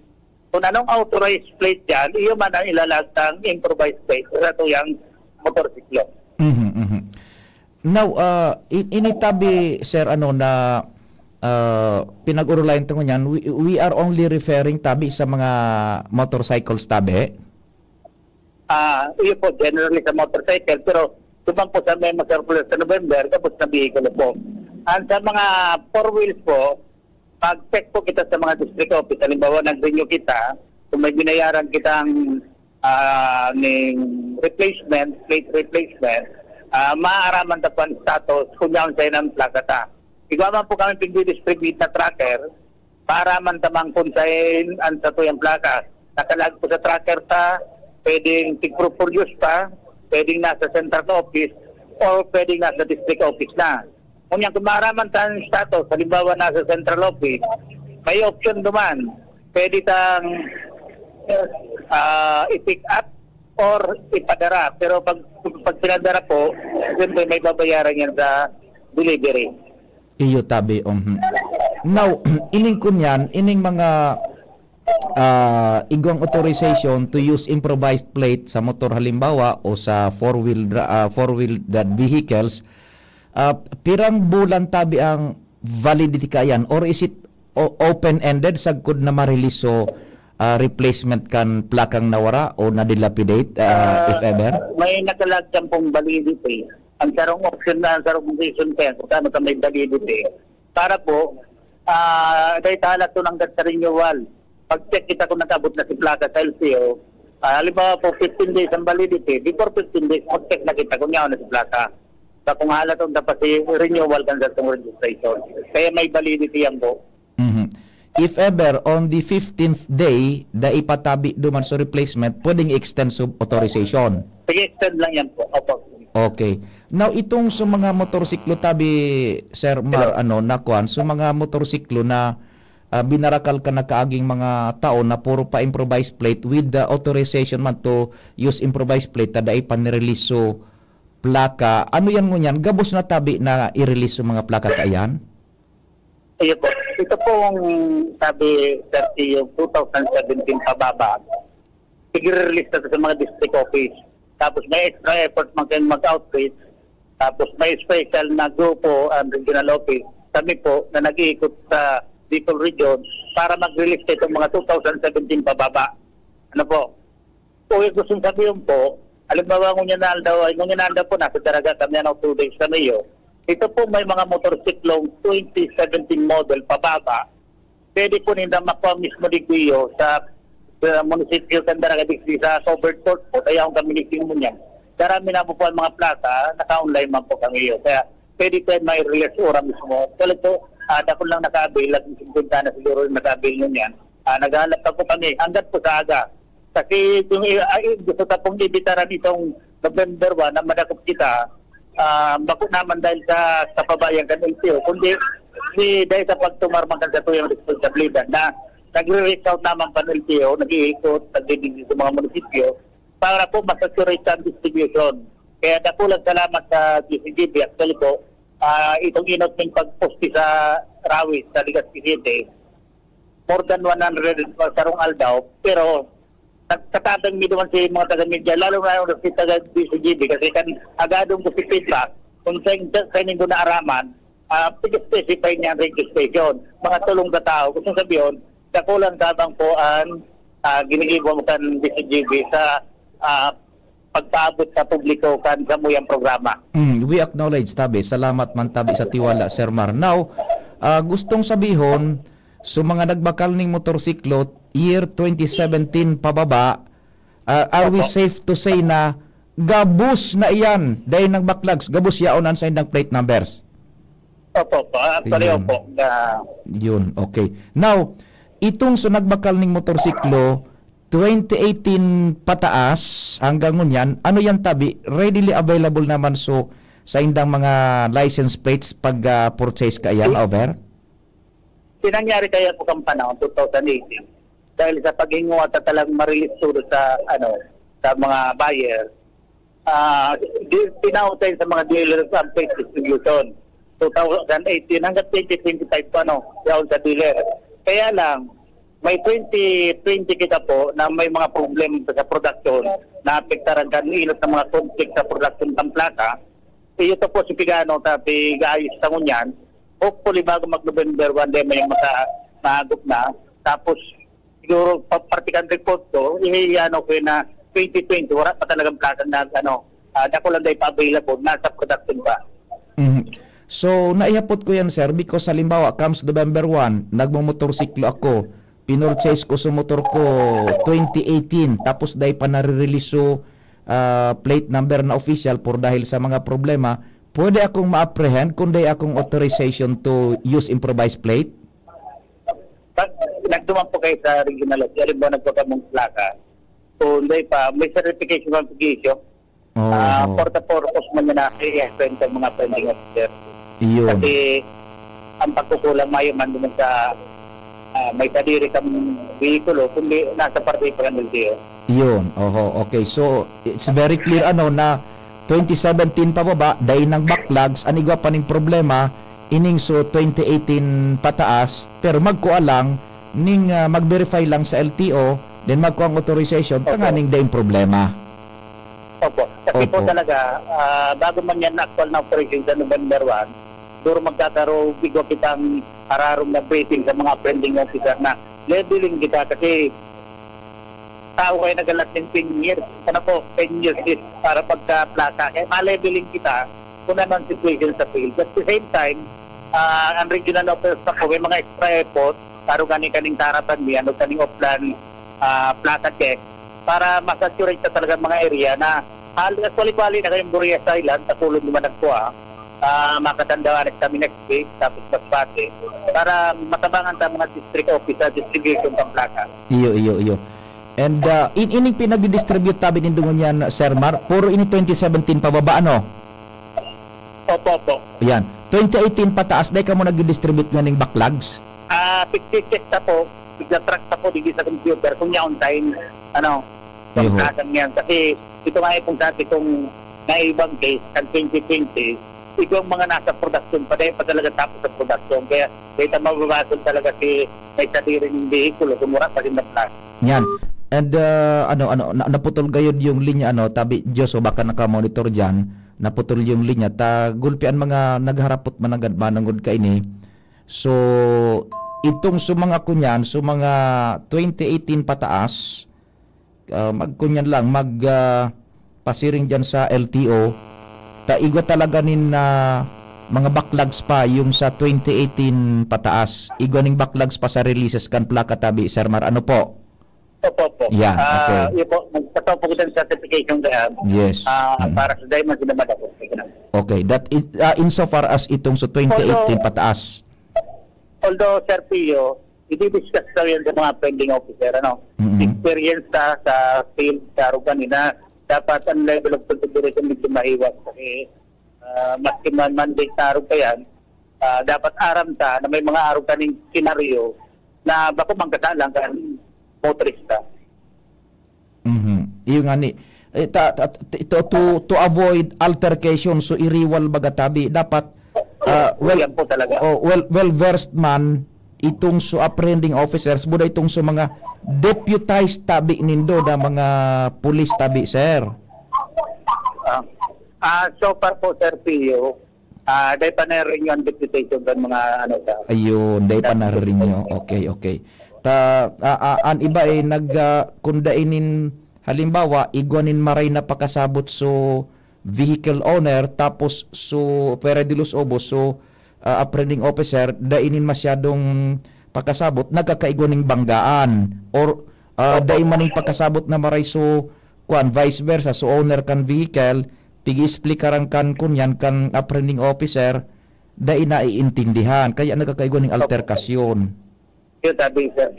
Speaker 9: kung anong authorized plate yan, iyo man ang ilalagtang improvised plate sa tuyang motorsiklo.
Speaker 2: Now, initabi, sir, na pinag-urulayan ito nyan, we are only referring tabi sa mga motorcycles tabi?
Speaker 9: Iyo po, generally sa motorcycle, pero tumang po sa may circular sa November, tapos na vehicle po. At sa mga four wheels po, pag-check po kita sa mga district office, halimbawa nag-renew kita, kung may binayaran kitang replacement, plate replacement, maaaraman tapuan status kung yaon sa'yo ng plaka ta. Igawa po kami pindi-distribute na tracker para man tamang kunsain ang sa tuyang plaka. Nakalag po sa tracker ta, pwedeng tig-produce pa, pwedeng nasa central office, o pwedeng nasa district office na. Kung yan, kung maaraman ta ang status, halimbawa nasa central office, may option duman. Pwede tang i-pick up or ipadara. Pero pag pinadara po, siyempre may babayaran yan sa delivery.
Speaker 2: Iyo tabi. Now, ining kunyan, ining mga igwang authorization to use improvised plate sa motor halimbawa o sa four-wheel vehicles, pirang bulan tabi ang validity kayan or is it open-ended sagkod na ma-release so replacement kan plakang nawara o na-dilapidate if ever?
Speaker 9: May nakalagyan pong validity. Ang sarong option na, ang sarong condition kaya kung saan ka may validity. Para po, dahil tahalat to ng sa renewal. Pag-check kita kung nakabot na si plaka sa LTO, halimbawa po 15 days ang validity, before 15 days, mag-check na kita kung yaw na si plaka. Sa kung halat to dapat si renewal kan sa itong registration. Kaya may validity yan po.
Speaker 2: If ever, on the 15th day, da ipatabi duman sa replacement, pwedeng extend sub authorization.
Speaker 9: Sige, extend lang yan po. Opo.
Speaker 2: Okay. Now, itong sa mga motorsiklo tabi, Sir Mar, nakuan, sa mga motorsiklo na binarakal ka na kaaging mga tao na puro pa improvised plate with the authorization man to use improvised plate, tada ipanirelease so plaka. Ano yan mo yan? Gabos na tabi na i-release yung mga plaka kayan?
Speaker 9: Ayun po. Ito pong sabi, 30 yung 2017 pababa. Sige-release na sa mga district office. Tapos may extra effort mag-outreach. Tapos may special na grupo ang regional office. Kami po na nag-iikot sa Bicol region para mag-release itong mga 2017 pababa. Ano po? Kung gusto sabihin po, alimbawa kung yan na po, nasa Daraga kami na 2 days kami yun. Ito po may mga motorsiklong 2017 model pababa. Pwede po nila makuha mismo digwiyo sa munisipyo ng Daraga sa covered court po. Kaya kung kami niking mo niyan. Karami na po po ang mga plaka, naka-online man po kami yun. Kaya pwede po may release ora mismo. Kaya ito, dapon lang naka-avail at 50 na siguro naka-avail nyo yan. Naghahanap na po kami hanggang po sa aga. Kasi gusto na pong ibitaran itong November 1 na madakop kita. Bako naman dahil sa kapabayan kan LTO, kundi dahil sa pagtumarman kan sa tuyang responsibilidad na nagre-reach out naman kan LTO, nag-iikot, nag-ibig sa mga munisipyo para po masaturate ang distribution. Kaya nakulang salamat sa DCGB. Actually po, itong inot ng pagposti sa Rawis, sa Legazpi City, more than 100 sarong aldaw, pero nagkatadang mi naman si mga taga-media, lalo na yung si taga-DCGB kasi kan agadong ko si feedback kung saan nyo na araman, pag-specify niya ang registration. Mga tulong na tao, kung sabihin, kakulang tabang po ang ginigibo mo kan DCGB sa pagpaabot sa publiko kan sa muyang programa.
Speaker 2: We acknowledge, tabi. Salamat man tabi sa tiwala, Sir Mar. Now, gustong sabihon, so mga nagbakal ning motorsiklo, year 2017 pababa, are we safe to say na gabus na iyan dahil ng backlogs, gabus yaonan sa indang plate numbers?
Speaker 9: Opo. Actually, opo.
Speaker 2: Yun, okay. Now, itong so nagbakal ning motorsiklo, 2018 pataas hanggang ngunyan, ano yan tabi? Readily available naman so sa indang mga license plates pag purchase ka yan, over?
Speaker 9: Sinangyari kaya po kang panahon, 2018, dahil sa paghingo at talagang ma-release sa sa mga buyer, pinautay sa mga dealers ang plate distribution. 2018 hanggang 2025 yaon sa dealer. Kaya lang, may 2020 kita po na may mga problem sa production na apektaran kan ilot ng mga conflict sa production ng plaka. Ito po si Pigano tapi gaayos sa ngunyan. Hopefully bago mag-November 1 day may maagop na. Tapos siguro partikan report ko, ko na 2020 wala pa talagang plaka na dako lang dahil pa-available nasa production pa.
Speaker 2: So naihapot ko yan, sir, because halimbawa comes November 1, nagmumotorsiklo ako, pinurchase ko sa motor ko 2018, tapos dahil pa nare-release so plate number na official por dahil sa mga problema, pwede akong ma-apprehend kung dahil akong authorization to use improvised plate?
Speaker 9: Nagduman po kayo sa regional office, halimbawa nagpakamong plaka, kung dahil pa may certification application, for the purpose mo na i-explain sa mga pending officer.
Speaker 2: Iyon.
Speaker 9: Kasi ang pagkukulang mayaman naman sa may kadiri kang vehikulo kundi nasa parte pa ng LTO.
Speaker 2: Iyon. Okay. So, it's very clear na 2017 pababa, dahil ng backlogs, anigwa pa ning problema, ining so 2018 pataas, pero magkuha lang, ning mag-verify lang sa LTO, then magkuha ang authorization, tanganing dahil problema.
Speaker 9: Opo. Kasi po talaga, bago man yan actual na operation sa November 1, siguro magkakaroon bigo kitang ararong na briefing sa mga pending officer na leveling kita kasi tao kayo nagalat ng 10 years. Ano po, 10 years is para pagka-plaka. Kaya ma-leveling kita kung ano ang situation sa field. At the same time, ang regional officers po, may mga extra effort, taro kaning taratan niya, ano kaning offline plaka check, para masaturate sa talagang mga area na actually na kayong Burias Island, sa tulong naman nagkuha, makatandaan kami next week, tapos Masbate, para matabangan sa mga district officer distribution ng plaka.
Speaker 2: Iyo. And ining pinag-distribute tabi nindungan yan, Sir Mar, puro ini 2017 pababa, ano?
Speaker 9: Opo.
Speaker 2: Yan. 2018 pataas, dahil ka mo nag-distribute nga ng backlogs?
Speaker 9: 56 na po, bigla-track na po dito sa computer, kung niya on time,
Speaker 2: Iho.
Speaker 9: pagkakan yan. Kasi ito nga itong dati kung naibang case, ang 2020, ito ang mga nasa production pa dahil pa talaga tapos sa production. Kaya dito mababasol talaga si may sarili ng vehikulo, kumura pa rin ng plan.
Speaker 2: Yan. And naputol gayod yung linya, tabi Diyos, o baka nakamonitor dyan, naputol yung linya, gulpian mga nagharapot managad manangod ka ini. So, itong sumanga kunyan, sumanga 2018 pataas, magkunyan lang, pasiring dyan sa LTO, igwa talaga nin mga backlogs pa yung sa 2018 pataas. Igwa ning backlogs pa sa releases kan plaka tabi, Sir Mar, ano po?
Speaker 9: Opo.
Speaker 2: Yeah, okay.
Speaker 9: Yun po, nagpataw po ko ng certification kaya
Speaker 2: Yes.
Speaker 9: para sa Diamond Sinamada po.
Speaker 2: Okay, that insofar as itong sa 2018 pataas.
Speaker 9: Although, Sir Pio, i-discuss na yun sa mga pending officer, experience sa field, sa kanina, dapat ang level of consideration medyo mahiwas. Kasi maski man-mandate na araw ka yan, dapat aram ta na may mga araw ka ng senaryo na bako mangkasalang ka motorista.
Speaker 2: Iyo nga ni to avoid altercation, so iriwal bagatabi dapat well versed man itong so apprehending officers buda itong so mga deputized tabi nindo da mga police tabi, sir.
Speaker 9: So far po, Sir Pio, dahil pa na rin yung deputation ng mga
Speaker 2: Ayun, dahil pa na rin nyo. Okay. An iba nagkundainin halimbawa, igwanin maray na pakasabot so vehicle owner, tapos so pera de los obos, so apprehending officer, dainin masyadong pakasabot, nagkakaigwaning banggaan, or dahil maning pakasabot na maray so vice versa, so owner kan vehicle, pigi-explikaran kan kunyan kan apprehending officer, dahil naiintindihan, kaya nagkakaigwaning alterkasyon.
Speaker 9: Yun sabi, Sir.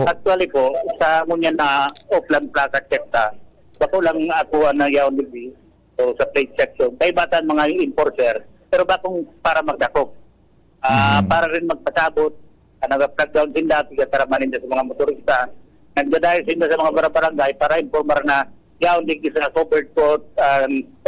Speaker 9: Actually po, sa ngunyan na offline plaka check ta, bako lang ako na yaon libi, so sa plate section, kay batan mga enforcer, pero bakong para magdakop. Para rin magpasabot, nag-plug down din dati, kataraman din sa mga motorista, nagdadayo din sa mga barangay para informar na yaon din sa covered code,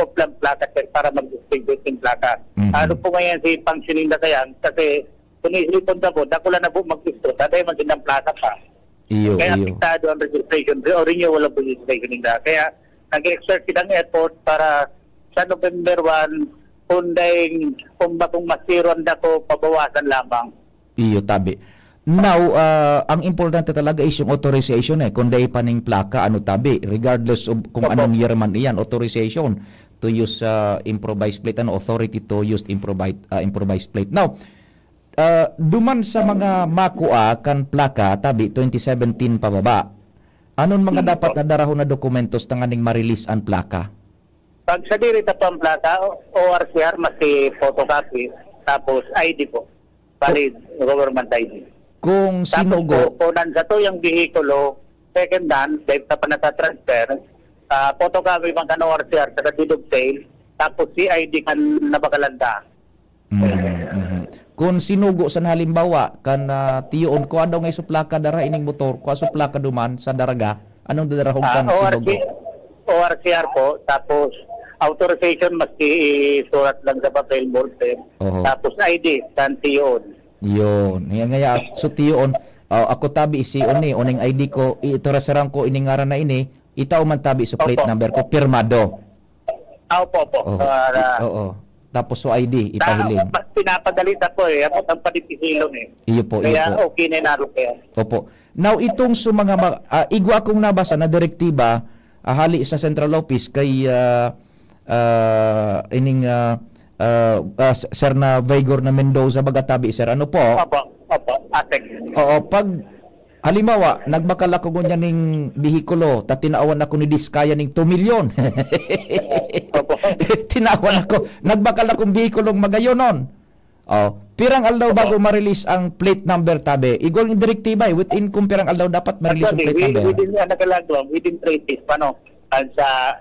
Speaker 9: offline plaka check para mag-distribute ng plaka. Ano po ngayon si functioning na kayan, kasi kung isilipon na po, dako lang na po mag-distro, tatay man din ng plaka pa. Kaya apektado ang registration o renewal of registration nila. Kaya nag-exert kitang effort para sa November 1, kung bakong masiron na ko, pabawasan lamang.
Speaker 2: Iyo, tabi. Now, ang importante talaga is yung authorization kung dahil pa ning plaka, tabi, regardless of kung anong year man iyan, authorization to use improvised plate, authority to use improvised plate. Now, duman sa mga makua kan plaka tabi 2017 pababa, anon mga dapat na darahon na dokumentos tanganing ma-release ang plaka?
Speaker 9: Pag sa dirita po ang plaka, ORCR masi photocopy, tapos ID po, valid government ID.
Speaker 2: Kung sinugo,
Speaker 9: tapos kunan sa to yung vehikulo, second hand, dahil sa panatatransfer, photocopy man kan ORCR sa deed of sale, tapos si ID kan nabakalanda.
Speaker 2: Kung sinugo sa halimbawa kan tiyon ko daw ngay suplaka dara ining motor ko suplaka duman sa daraga, anong dadarahon kan sinugo?
Speaker 9: ORCR po, tapos authorization maski surat lang sa papel bulletin, tapos ID kan tiyon.
Speaker 2: Yun, ngaya so tiyon, ako tabi si oni oning ID ko itorasaran ko ining ngaran na ini, itaw man tabi sa plate number ko pirmado.
Speaker 9: Opo.
Speaker 2: tapos so ID ipahiling.
Speaker 9: Pinapadali na po abot ang panipisilon
Speaker 2: Iyo po,
Speaker 9: Kaya
Speaker 2: iyo po.
Speaker 9: okay na naro kaya.
Speaker 2: Opo. Now itong mga igwa akong nabasa na direktiba hali sa central office kay Sir na Vigor na Mendoza Bagatabi, sir, ano po?
Speaker 9: Opo, atek.
Speaker 2: Oo, pag halimbawa, nagbakal ako gunya ning bihikulo, ta tinaawan ako ni Diskaya ning 2 milyon. Tinaawan ako, nagbakal akong bihikulong magayonon. Oh, pirang aldaw bago ma-release ang plate number tabi. Igol ng direktiba within kung pirang aldaw dapat ma-release ang plate number.
Speaker 9: Within 3 days, sa